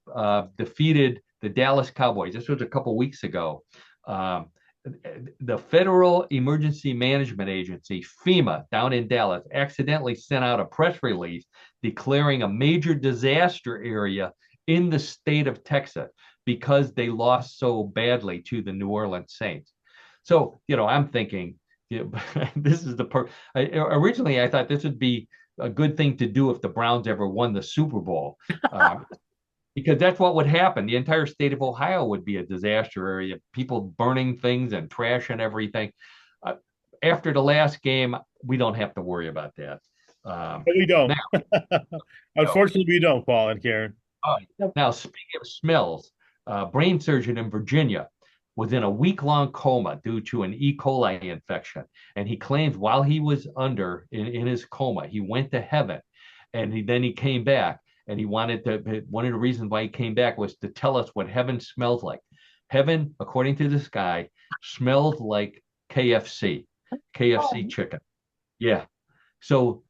S2: defeated the Dallas Cowboys, this was a couple weeks ago. The Federal Emergency Management Agency, FEMA, down in Dallas, accidentally sent out a press release declaring a major disaster area in the state of Texas because they lost so badly to the New Orleans Saints. So, I'm thinking, this is originally I thought this would be a good thing to do if the Browns ever won the Super Bowl. Because that's what would happen. The entire state of Ohio would be a disaster area, people burning things and trash and everything. After the last game, we don't have to worry about that.
S3: We don't. Now, unfortunately, we don't, Paul and Karen.
S2: Now, speaking of smells, a brain surgeon in Virginia was in a week-long coma due to an E. coli infection. And he claims while he was in his coma, he went to heaven. And then he came back. And one of the reasons why he came back was to tell us what heaven smells like. Heaven, according to this guy, smells like KFC chicken. Yeah. So,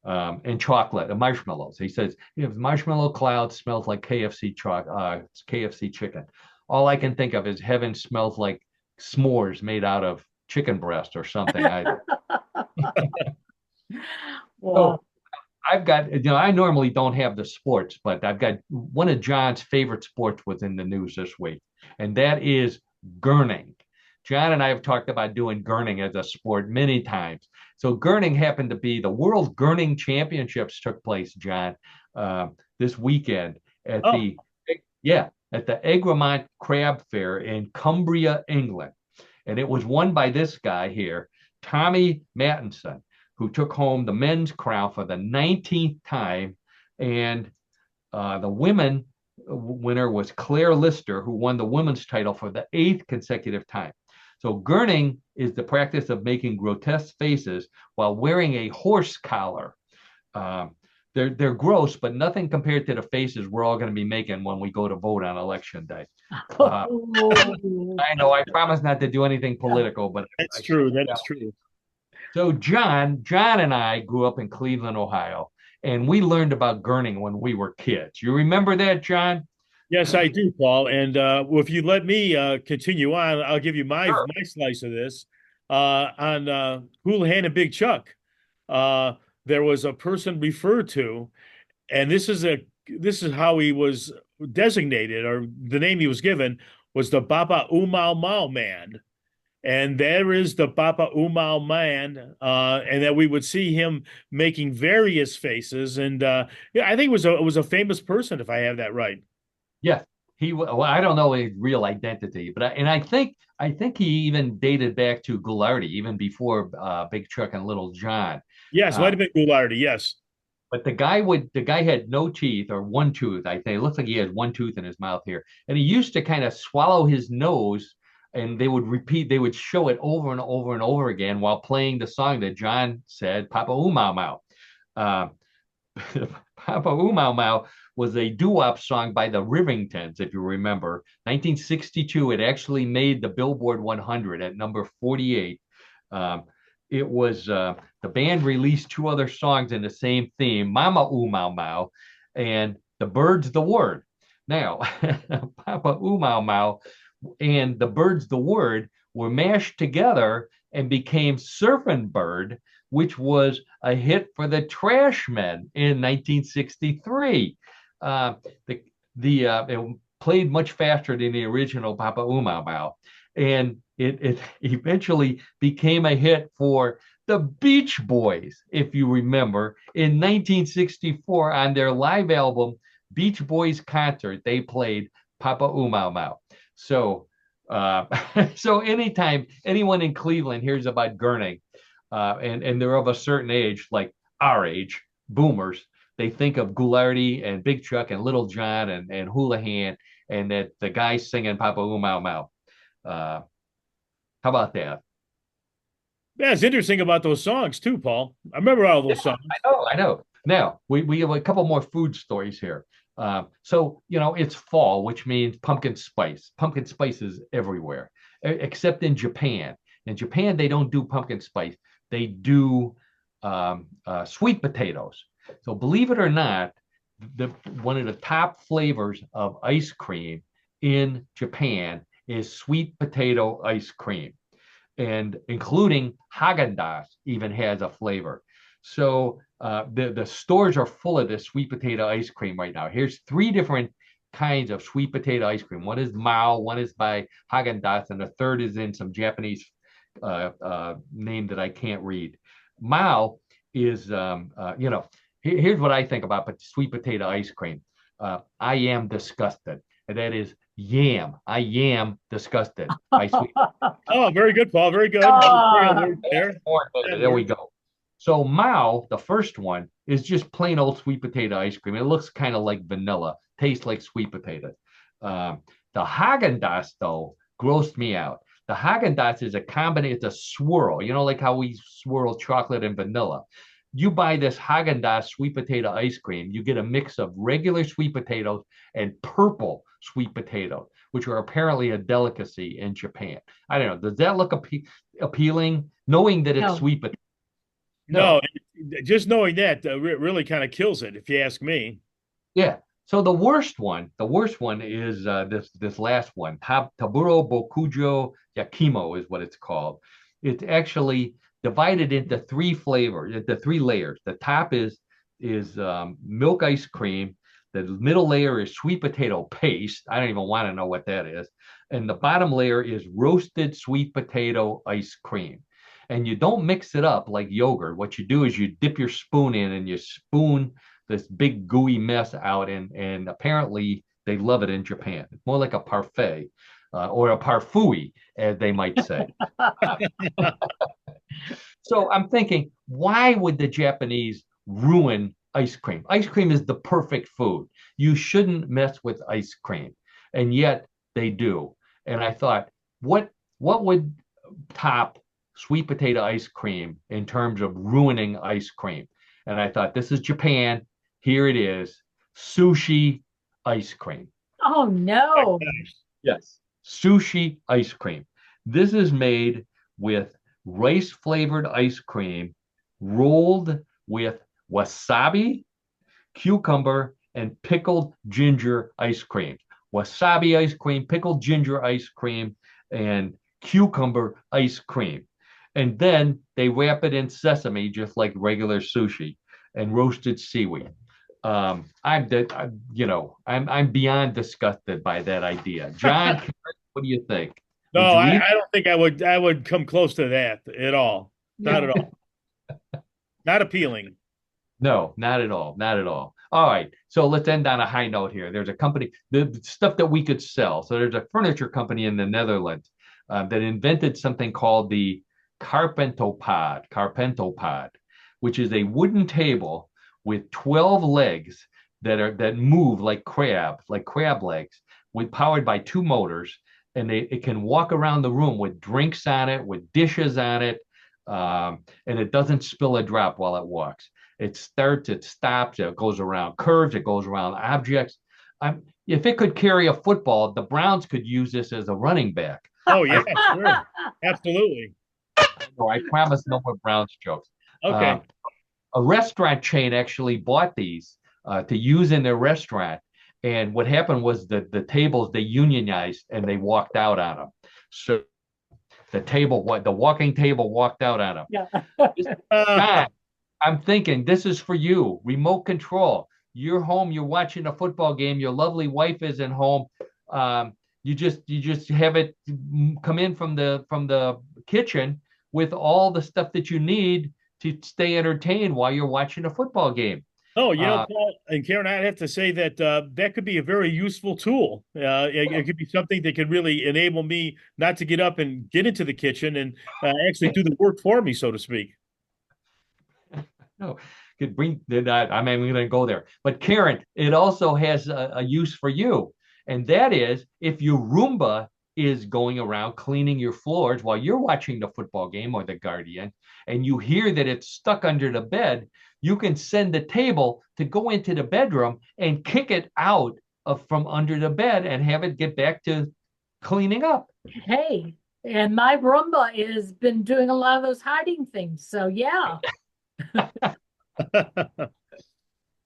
S2: and chocolate and marshmallows. He says, marshmallow cloud smells like KFC chicken. All I can think of is heaven smells like s'mores made out of chicken breast or something.
S1: Wow.
S2: So I've got, I normally don't have the sports, but I've got one of John's favorite sports was in the news this week, and that is gurning. John and I have talked about doing gurning as a sport many times. So gurning happened to be the World Gurning Championships took place, John, this weekend at at the Egremont Crab Fair in Cumbria, England. And it was won by this guy here, Tommy Mattinson, who took home the men's crown for the 19th time. And the women winner was Claire Lister, who won the women's title for the 8th consecutive time. So gurning is the practice of making grotesque faces while wearing a horse collar. They're gross, but nothing compared to the faces we're all going to be making when we go to vote on election day. I know I promise not to do anything political, but
S3: that's true. That is true.
S2: So John and I grew up in Cleveland, Ohio, and we learned about gurning when we were kids. You remember that, John?
S3: Yes, I do, Paul. And if you let me continue on, I'll give you my slice of this. On Houlihan and Big Chuck, there was a person referred to, and this is how he was designated, or the name he was given was the Baba Umau Mau Man. And there is the Baba Umau Man, and that we would see him making various faces. And I think it was a famous person, if I have that right.
S2: Yeah, well, I don't know his real identity, but I think he even dated back to Goulardi, even before Big Chuck and Little John.
S3: Yes, might have been Goulardi. Yes,
S2: but the guy had no teeth or one tooth. I think it looks like he had one tooth in his mouth here, and he used to kind of swallow his nose, and they would show it over and over and over again while playing the song that John said, Papa Umau Mau. Papa Umau Mau was a doo-wop song by the Rivingtons, if you remember. 1962, it actually made the Billboard 100 at number 48. It was the band released 2 other songs in the same theme, Mama Umau Mau and The Bird's the Word. Now, Papa Umau Mau and The Bird's the Word were mashed together and became Surfin' Bird, which was a hit for the Trashmen in 1963. It played much faster than the original Papa Umau Mau, and it eventually became a hit for the Beach Boys, if you remember, in 1964 on their live album Beach Boys Concert. They played Papa Umau Mau. So, so anytime anyone in Cleveland hears about gurning, and they're of a certain age, like our age, boomers, they think of Goulardi and Big Chuck and Little John and Houlihan, and that the guy singing Papa Umau Mau. How about that?
S3: Yeah, it's interesting about those songs too, Paul. I remember all those songs.
S2: I know. Now we have a couple more food stories here. So it's fall, which means pumpkin spice. Pumpkin spice is everywhere, except in Japan. In Japan, they don't do pumpkin spice. They do sweet potatoes. So believe it or not, one of the top flavors of ice cream in Japan is sweet potato ice cream, and including Haagen-Dazs even has a flavor. So the stores are full of this sweet potato ice cream right now. Here's 3 different kinds of sweet potato ice cream. One is Mao, one is by Haagen-Dazs, and the third is in some Japanese name that I can't read. Mao is, here's what I think about sweet potato ice cream. I am disgusted. And that is yam. I am disgusted by sweet.
S3: Oh, very good, Paul. Very good. There
S2: we go. So Mao, the first one, is just plain old sweet potato ice cream. It looks kind of like vanilla, tastes like sweet potato. The Haagen-Dazs, though, grossed me out. The Haagen-Dazs is a combination, it's a swirl, like how we swirl chocolate and vanilla. You buy this Haagen-Dazs sweet potato ice cream, you get a mix of regular sweet potatoes and purple sweet potatoes, which are apparently a delicacy in Japan. I don't know. Does that look appealing, knowing that it's sweet potato?
S3: No, just knowing that really kind of kills it, if you ask me.
S2: Yeah. So the worst one is this last one. Taburo Bokujo Yakimo is what it's called. It's actually divided into three flavors, into three layers. The top is milk ice cream. The middle layer is sweet potato paste. I don't even want to know what that is. And the bottom layer is roasted sweet potato ice cream. And you don't mix it up like yogurt. What you do is you dip your spoon in and you spoon this big gooey mess out, and apparently they love it in Japan. It's more like a parfait or a parfui, as they might say. So I'm thinking, why would the Japanese ruin ice cream? Ice cream is the perfect food. You shouldn't mess with ice cream, and yet they do. And I thought, what would top sweet potato ice cream in terms of ruining ice cream? And I thought, this is Japan. Here it is, sushi ice cream.
S1: Oh, no.
S2: Yes. Sushi ice cream. This is made with rice flavored ice cream rolled with wasabi, cucumber, and pickled ginger ice cream. Wasabi ice cream, pickled ginger ice cream, and cucumber ice cream. And then they wrap it in sesame, just like regular sushi, and roasted seaweed. I'm beyond disgusted by that idea. John, what do you think?
S3: No,
S2: Would you eat?
S3: I don't think I would come close to that at all. Not
S1: Yeah.
S3: at all. Not appealing.
S2: No, not at all. Not at all. All right. So let's end on a high note here. There's a company, the stuff that we could sell. So there's a furniture company in the Netherlands that invented something called the Carpentopod, which is a wooden table with 12 legs that move like crab legs, with powered by two motors, and it can walk around the room with drinks on it, with dishes on it, and it doesn't spill a drop while it walks. It starts, it stops, it goes around curves, it goes around objects. If it could carry a football, the Browns could use this as a running back.
S3: Oh yeah, sure. Absolutely.
S2: No, I promise no more Browns jokes.
S3: Okay.
S2: Um, a restaurant chain actually bought these to use in their restaurant. And what happened was that the tables they unionized and they walked out on them. So the walking table walked out on them.
S1: Yeah.
S2: John, I'm thinking this is for you. Remote control. You're home. You're watching a football game. Your lovely wife isn't home. You just have it come in from the kitchen with all the stuff that you need to stay entertained while you're watching a football game.
S3: Oh,
S2: Uh,
S3: Paul and Karen, I have to say that that could be a very useful tool. It could be something that could really enable me not to get up and get into the kitchen and actually do the work for me, so to speak.
S2: no, could bring that. I'm not even going to go there. But Karen, it also has a use for you, and that is if your Roomba is going around cleaning your floors while you're watching the football game or the Guardian, and you hear that it's stuck under the bed, you can send the table to go into the bedroom and kick it out from under the bed and have it get back to cleaning up.
S1: Hey, and my Roomba has been doing a lot of those hiding things. So yeah.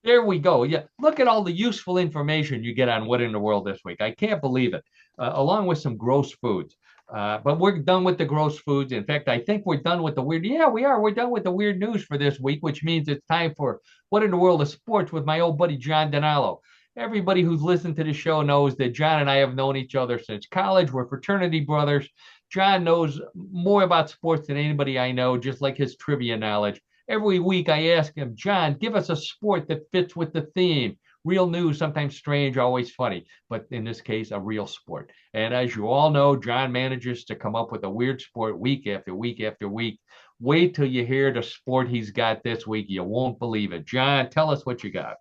S2: There we go. Yeah, look at all the useful information you get on What in the World this week. I can't believe it, along with some gross foods. But we're done with the gross foods. In fact, I think we're done with the weird. Yeah, we are. We're done with the weird news for this week, which means it's time for What in the World of Sports with my old buddy John Donalo. Everybody who's listened to the show knows that John and I have known each other since college. We're fraternity brothers. John knows more about sports than anybody I know, just like his trivia knowledge. Every week I ask him, John, give us a sport that fits with the theme. Real news, sometimes strange, always funny, but in this case, a real sport. And as you all know, John manages to come up with a weird sport week after week after week. Wait till you hear the sport he's got this week. You won't believe it. John, tell us what you got.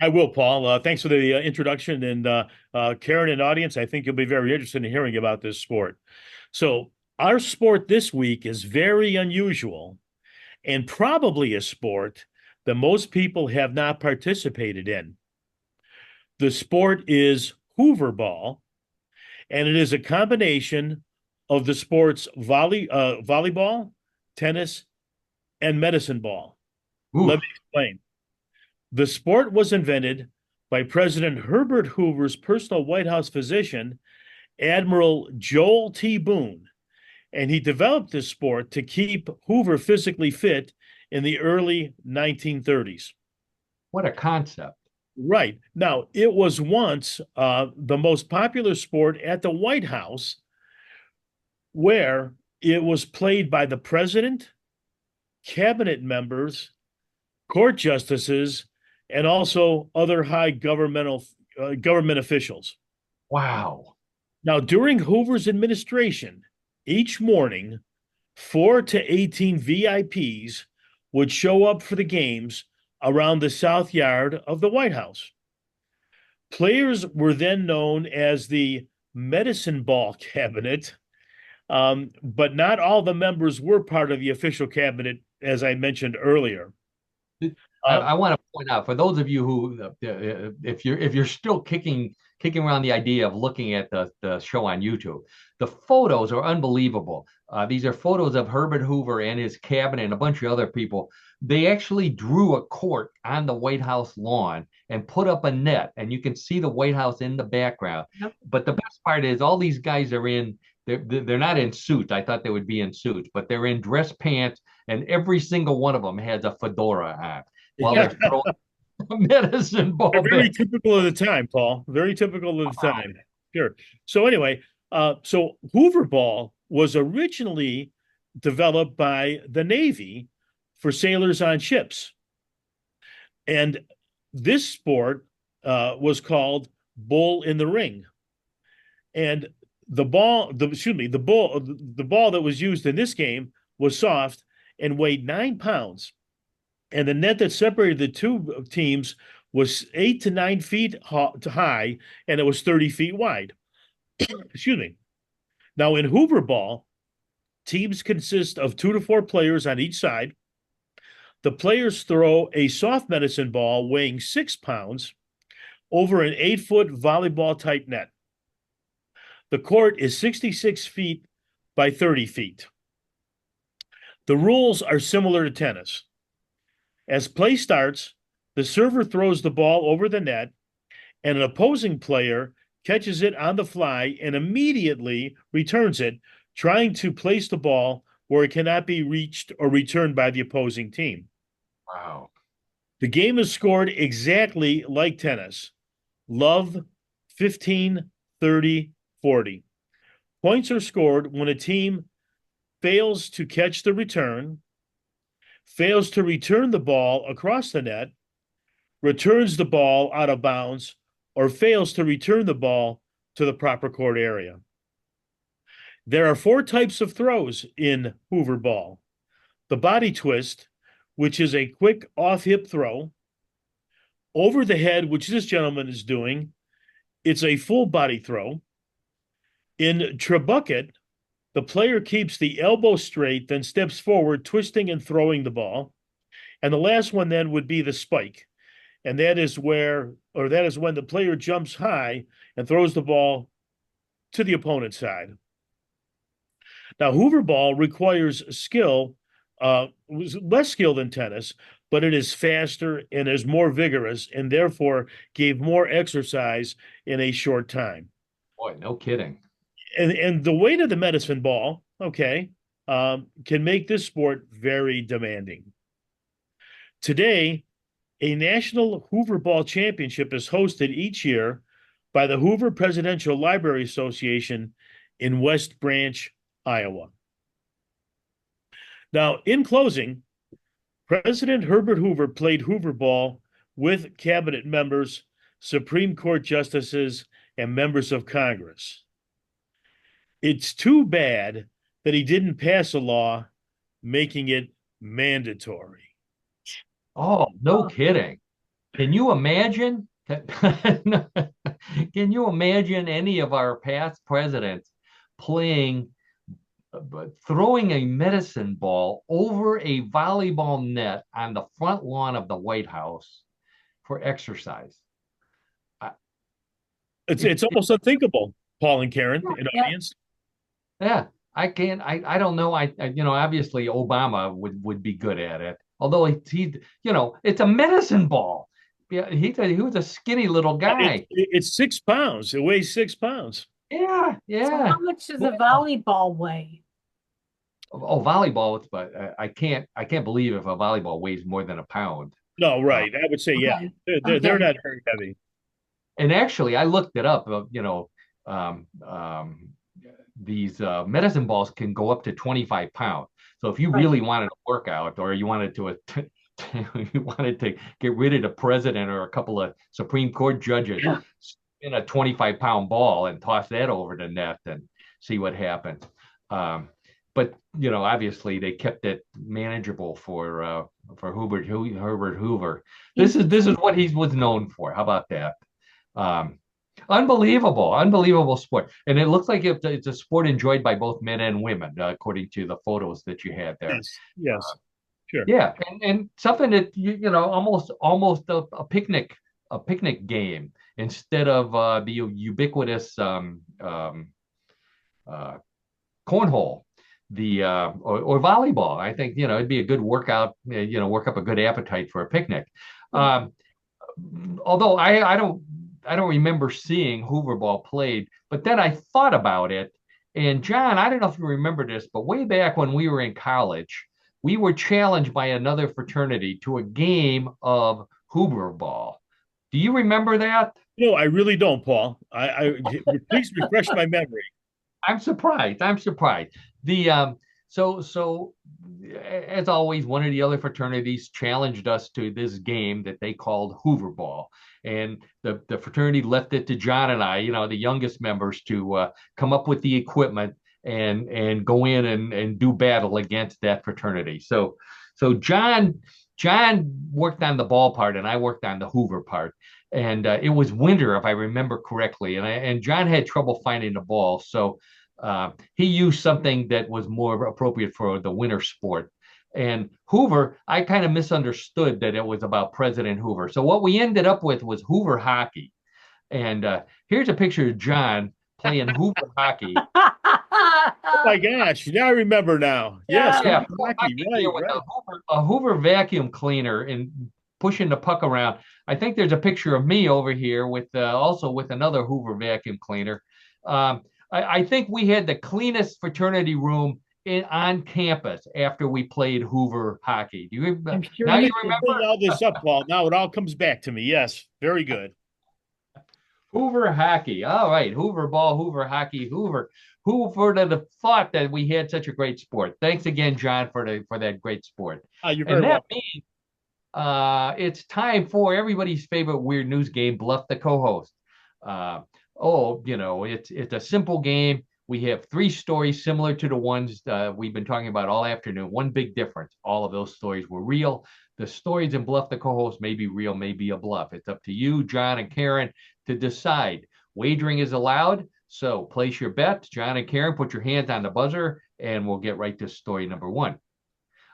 S3: I will, Paul. Thanks for the introduction. And Karen and audience, I think you'll be very interested in hearing about this sport. So, our sport this week is very unusual and probably a sport that most people have not participated in. The sport is Hoover ball, and it is a combination of the sports volleyball, tennis, and medicine ball. Let
S2: Oof.
S3: me explain. The sport was invented by President Herbert Hoover's personal White House physician, Admiral Joel T. Boone, and he developed this sport to keep Hoover physically fit in the early 1930s.
S2: What a concept.
S3: Right. Now, it was once the most popular sport at the White House, where it was played by the president, cabinet members, court justices, and also other high government officials.
S2: Wow.
S3: Now, during Hoover's administration, each morning, 4 to 18 VIPs would show up for the games around the South Yard of the White House. Players were then known as the medicine ball cabinet, but not all the members were part of the official cabinet, as I mentioned earlier.
S2: I want to point out for those of you who, if you're still kicking around the idea of looking at the show on YouTube, the photos are unbelievable. These are photos of Herbert Hoover and his cabinet and a bunch of other people. They actually drew a court on the White House lawn and put up a net, and you can see the White House in the background.
S1: Yep.
S2: But the best part is all these guys are in. They're not in suits. I thought they would be in suits, but they're in dress pants, and every single one of them has a fedora on while they're throwing a medicine ball.
S3: Very typical of the time, Paul. Very typical of the time. Sure. So anyway, so Hoover ball was originally developed by the Navy for sailors on ships. And this sport was called bull in the ring. And the ball that was used in this game was soft and weighed 9 pounds. And the net that separated the two teams was 8 to 9 feet high, and it was 30 feet wide. Excuse me. Now, in Hoover ball, teams consist of 2 to 4 players on each side. The players throw a soft medicine ball weighing 6 pounds over an 8-foot volleyball type net. The court is 66 feet by 30 feet. The rules are similar to tennis. As play starts, the server throws the ball over the net, and an opposing player catches it on the fly and immediately returns it, trying to place the ball where it cannot be reached or returned by the opposing team.
S2: Wow.
S3: The game is scored exactly like tennis. Love 15, 30, 40. Points are scored when a team fails to catch the return, fails to return the ball across the net, returns the ball out of bounds, or fails to return the ball to the proper court area. There are 4 types of throws in Hoover ball. The body twist, which is a quick off-hip throw. Over the head, which this gentleman is doing, it's a full body throw. In trebuchet, the player keeps the elbow straight, then steps forward, twisting and throwing the ball. And the last one then would be the spike. And that is when the player jumps high and throws the ball to the opponent's side. Now, Hoover ball requires skill, less skill than tennis, but it is faster and is more vigorous, and therefore gave more exercise in a short time.
S2: Boy, no kidding.
S3: And the weight of the medicine ball, can make this sport very demanding. Today, a National Hoover Ball Championship is hosted each year by the Hoover Presidential Library Association in West Branch, Iowa. Now, in closing, President Herbert Hoover played Hoover ball with cabinet members, Supreme Court justices, and members of Congress. It's too bad that he didn't pass a law making it mandatory.
S2: Oh, no kidding. Can you imagine? Can you imagine any of our past presidents throwing a medicine ball over a volleyball net on the front lawn of the White House for exercise?
S3: It's almost unthinkable, Paul and Karen, in audience.
S2: Yeah, I can't. I don't know. Obviously Obama would be good at it. although it's a medicine ball. Yeah, he was a skinny little guy.
S3: It's 6 pounds. It weighs 6 pounds.
S2: Yeah,
S1: So
S2: yeah.
S1: how much does a volleyball weigh?
S2: Oh, volleyball, but I can't believe if a volleyball weighs more than a pound.
S3: No,
S2: Uh,
S3: right. I would say, yeah,
S1: Okay.
S3: they're
S1: Okay.
S3: not very heavy.
S2: and actually, I looked it up. Um, um, these medicine balls can go up to 25 pounds. So if you
S1: Right.
S2: really wanted to work out, or you wanted to you wanted to get rid of the president or a couple of Supreme Court judges,
S1: Yeah.
S2: spin a 25-pound ball and toss that over the net and see what happens. But obviously they kept it manageable for Herbert Hoover. This is what he was known for. How about that? Um, unbelievable sport, and it looks like it's a sport enjoyed by both men and women, according to the photos that you had there.
S3: Yes, yes, sure.
S2: Yeah, and something that almost a picnic game instead of the ubiquitous uh, cornhole, or volleyball. I think it'd be a good workout. Work up a good appetite for a picnic. Um, Although I don't remember seeing Hoover ball played, but then I thought about it. And John, I don't know if you remember this, but way back when we were in college, we were challenged by another fraternity to a game of Hoover ball. Do you remember that?
S3: No, I really don't, Paul. Please refresh my memory.
S2: I'm surprised. I'm surprised. The so as always, one of the other fraternities challenged us to this game that they called Hoover Ball, and the fraternity left it to John and I, the youngest members, to come up with the equipment and go in and do battle against that fraternity. So John worked on the ball part, and I worked on the Hoover part. And it was winter, if I remember correctly, and John had trouble finding the ball, so he used something that was more appropriate for the winter sport. And Hoover, I kind of misunderstood that it was about President Hoover. So what we ended up with was Hoover hockey. And here's a picture of John playing Hoover hockey.
S3: Oh my gosh, now I remember now. Yes,
S2: Yeah,
S3: hockey, right,
S2: with
S3: right.
S2: a Hoover vacuum cleaner and pushing the puck around. I think there's a picture of me over here with also with another Hoover vacuum cleaner. Um, I think we had the cleanest fraternity room on campus after we played Hoover hockey. Do you
S1: I'm sure
S2: now you
S3: Bring
S2: remember
S3: all this up, Paul. Now it all comes back to me. Yes, very good.
S2: Hoover hockey? All right, Hoover ball, Hoover hockey, Hoover. Who would have thought that we had such a great sport? Thanks again, John, for that great sport.
S3: You're
S2: And
S3: very
S2: that
S3: welcome.
S2: means it's time for everybody's favorite weird news game, Bluff the Co-Host. Uh, it's a simple game. We have three stories similar to the ones we've been talking about all afternoon. One big difference: all of those stories were real. The stories in Bluff the Co-Host may be real, may be a bluff. It's up to you, John and Karen, to decide. Wagering is allowed, so place your bet. John and Karen, put your hands on the buzzer, and we'll get right to story number one.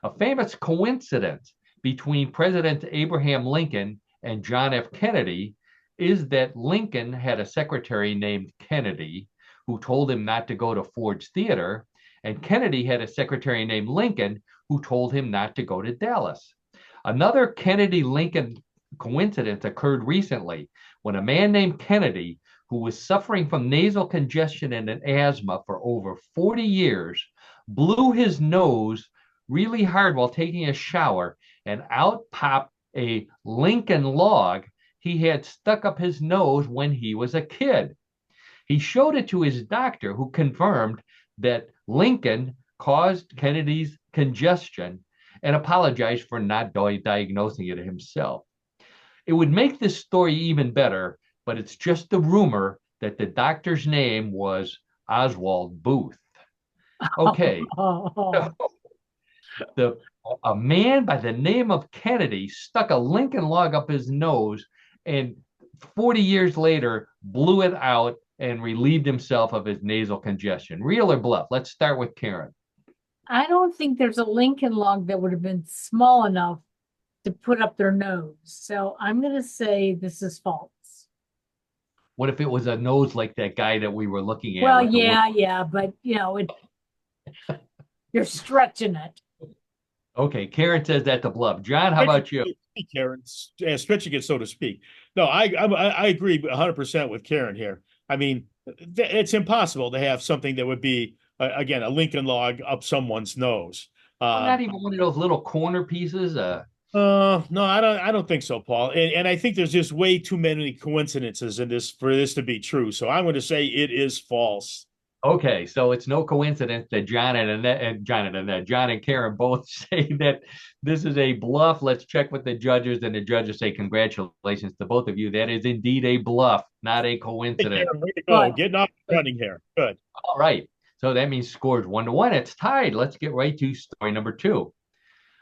S2: A famous coincidence between President Abraham Lincoln and John F. Kennedy is that Lincoln had a secretary named Kennedy who told him not to go to Ford's Theater, and Kennedy had a secretary named Lincoln who told him not to go to Dallas. Another Kennedy-Lincoln coincidence occurred recently when a man named Kennedy, who was suffering from nasal congestion and asthma for over 40 years, blew his nose really hard while taking a shower, and out popped a Lincoln log he had stuck up his nose when he was a kid. He showed it to his doctor, who confirmed that Lincoln caused Kennedy's congestion and apologized for not diagnosing it himself. It would make this story even better, but it's just the rumor that the doctor's name was Oswald Booth. Okay. A man by the name of Kennedy stuck a Lincoln log up his nose and 40 years later blew it out and relieved himself of his nasal congestion. Real or bluff? Let's start with Karen.
S1: I don't think there's a Lincoln log that would have been small enough to put up their nose. So I'm going to say this is false.
S2: What if it was a nose like that guy that we were looking at?
S1: Well, yeah, but you're stretching it.
S2: Okay, Karen says that's a bluff. John, how about you?
S3: Karen, stretching it so to speak. No, I agree 100% with Karen here. I mean, it's impossible to have something that would be again a Lincoln log up someone's nose.
S2: Oh,
S3: Uh,
S2: not even one of those little corner pieces.
S3: no, I don't think so, Paul. And I think there's just way too many coincidences in this for this to be true. So I'm going to say it is false.
S2: Okay, so it's no coincidence that John and Karen both say that this is a bluff. Let's check with the judges, and the judges say congratulations to both of you. That is indeed a bluff, not a
S3: Hey,
S2: coincidence.
S3: Karen, way to go.
S1: But
S3: Getting off running here. Good.
S2: All right, so that means scores 1-1. It's tied. Let's get right to story number 2.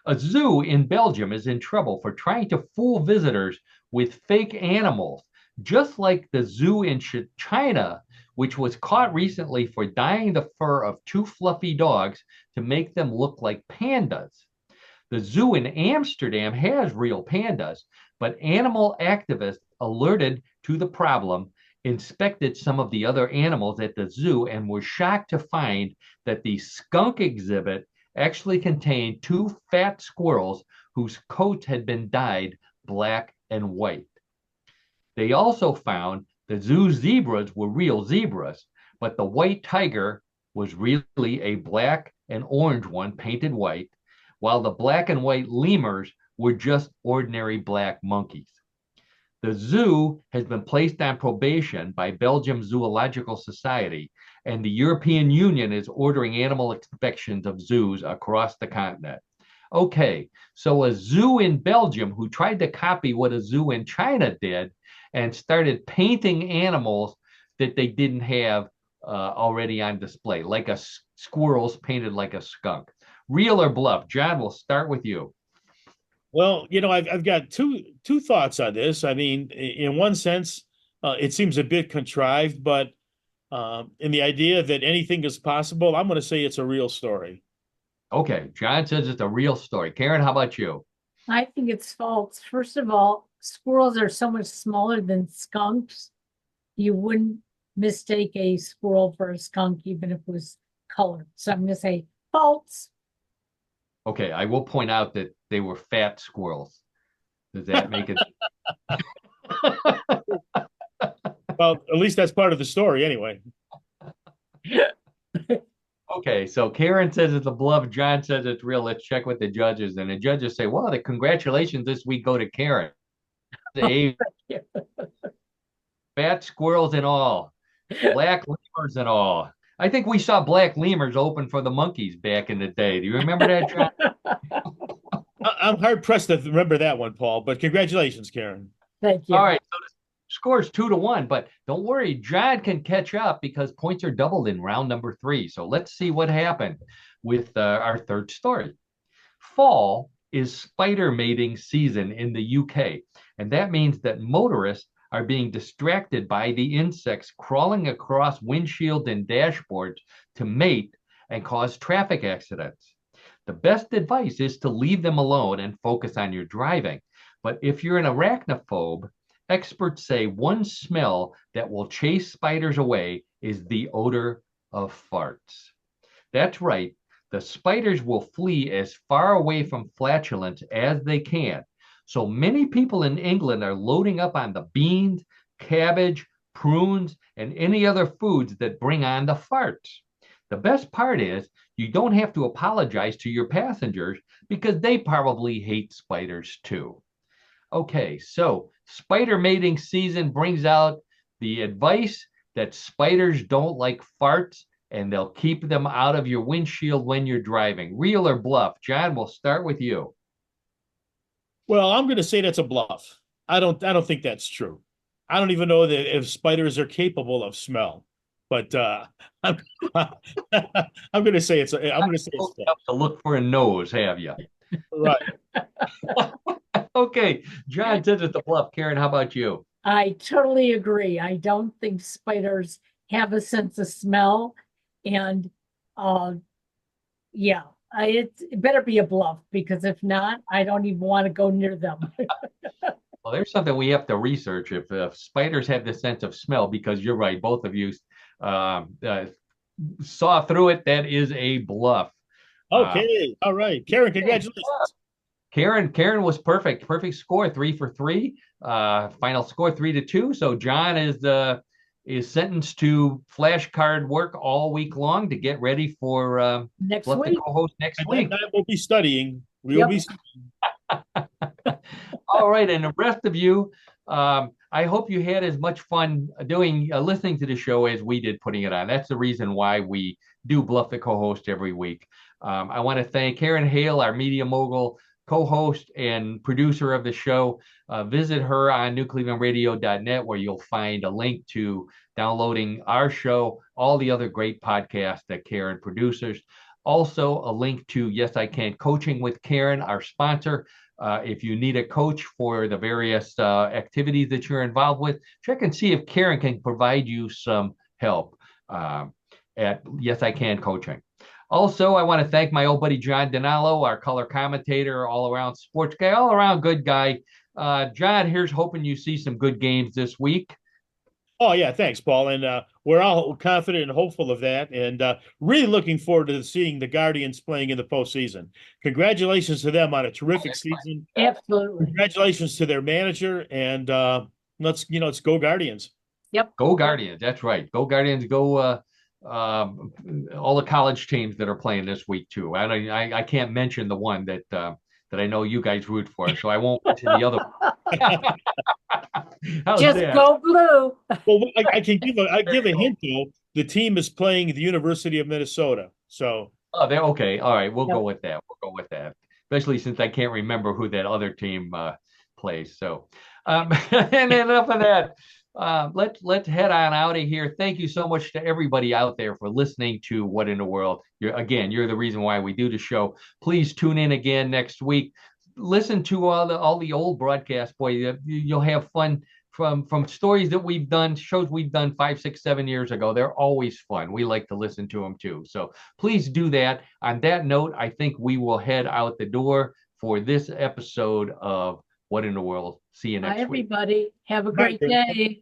S2: A zoo in Belgium is in trouble for trying to fool visitors with fake animals, just like the zoo in China, which was caught recently for dyeing the fur of 2 fluffy dogs to make them look like pandas. The zoo in Amsterdam has real pandas, but animal activists alerted to the problem, inspected some of the other animals at the zoo, and were shocked to find that the skunk exhibit actually contained 2 fat squirrels whose coats had been dyed black and white. They also found the zoo zebras were real zebras, but the white tiger was really a black and orange one painted white, while the black and white lemurs were just ordinary black monkeys. The zoo has been placed on probation by Belgium Zoological Society, and the European Union is ordering animal inspections of zoos across the continent. Okay, so a zoo in Belgium who tried to copy what a zoo in China did and started painting animals that they didn't have already on display, like squirrels painted like a skunk. Real or bluff? John, we'll start with you.
S3: Well, I've got two thoughts on this. I mean, in one sense, it seems a bit contrived, but in the idea that anything is possible, I'm going to say it's a real story.
S2: Okay, John says it's a real story. Karen, how about you?
S1: I think it's false. First of all, squirrels are so much smaller than skunks. You wouldn't mistake a squirrel for a skunk, even if it was colored. So I'm going to say false.
S2: Okay, I will point out that they were fat squirrels. Does that make it?
S3: Well, at least that's part of the story anyway.
S2: Okay, so Karen says it's a bluff. John says it's real. Let's check with the judges. And the judges say, well, the congratulations this week go to Karen. The fat squirrels and all, black lemurs and all. I think we saw black lemurs open for the monkeys back in the day. Do you remember that, John?
S3: I'm hard pressed to remember that one, Paul, but congratulations, Karen.
S1: Thank you.
S2: All right, so the score's 2-1, but don't worry, John can catch up because points are doubled in round number 3. So let's see what happened with our third story. Fall is spider mating season in the UK, and that means that motorists are being distracted by the insects crawling across windshields and dashboards to mate and cause traffic accidents. The best advice is to leave them alone and focus on your driving. But if you're an arachnophobe, experts say one smell that will chase spiders away is the odor of farts. That's right. The spiders will flee as far away from flatulence as they can. So many people in England are loading up on the beans, cabbage, prunes, and any other foods that bring on the farts. The best part is you don't have to apologize to your passengers because they probably hate spiders too. Okay, so spider mating season brings out the advice that spiders don't like farts and they'll keep them out of your windshield when you're driving. Real or bluff? John, we'll start with you.
S3: Well, I'm going to say that's a bluff. I don't think that's true. I don't even know that if spiders are capable of smell. But I'm, I'm going to say I'm going to say it's false.
S2: To look for a nose, have you?
S3: Right.
S2: Okay, John says it's a bluff. Karen, how about you?
S1: I totally agree. I don't think spiders have a sense of smell. And yeah, it better be a bluff because if not, I don't even want to go near them.
S2: Well, there's something we have to research if spiders have this sense of smell, because you're right, both of you saw through it. That is a bluff.
S3: Okay. All right. Karen, congratulations.
S2: Karen was perfect. Perfect score, 3 for 3. Final score 3-2. So John is sentenced to flashcard work all week long to get ready for
S1: Next
S2: Bluff the
S1: week.
S2: Co-Host next
S3: And
S2: week.
S3: that night we'll be studying. We
S1: Yep.
S3: will be.
S2: All right, and the rest of you, I hope you had as much fun doing listening to the show as we did putting it on. That's the reason why we do Bluff the Co-Host every week. I want to thank Karen Hale, our media mogul, co-host and producer of the show. Visit her on newclevelandradio.net, where you'll find a link to downloading our show, all the other great podcasts that Karen produces. Also, a link to Yes I Can Coaching with Karen, our sponsor. If you need a coach for the various activities that you're involved with, check and see if Karen can provide you some help at Yes I Can Coaching. Also, I want to thank my old buddy John Donalo, our color commentator, all-around sports guy, all-around good guy. John, here's hoping you see some good games this week.
S3: Oh, yeah. Thanks, Paul. And we're all confident and hopeful of that. And really looking forward to seeing the Guardians playing in the postseason. Congratulations to them on a terrific season.
S1: Absolutely.
S3: Congratulations to their manager. And let's go Guardians.
S1: Yep.
S2: Go Guardians. That's right. Go Guardians. Go all the college teams that are playing this week too. I can't mention the one that I know you guys root for, so I won't mention the other one.
S1: Just
S2: that?
S1: go blue.
S3: Well, I give a hint though. The team is playing the University of Minnesota. So
S2: they're okay. All right, we'll
S1: Yep.
S2: go with that. We'll go with that. Especially since I can't remember who that other team plays. So and enough of that. Let's head on out of here. Thank you so much to everybody out there for listening to What in the World. You're the reason why we do the show. Please tune in again next week. Listen to all the old broadcasts, boy. You'll have fun from stories that we've done, shows we've done 5, 6, 7 years ago. They're always fun. We like to listen to them too. So please do that. On that note, I think we will head out the door for this episode of What in the World. See you next
S1: Bye,
S2: week.
S1: everybody. Have a great
S3: Bye.
S1: day.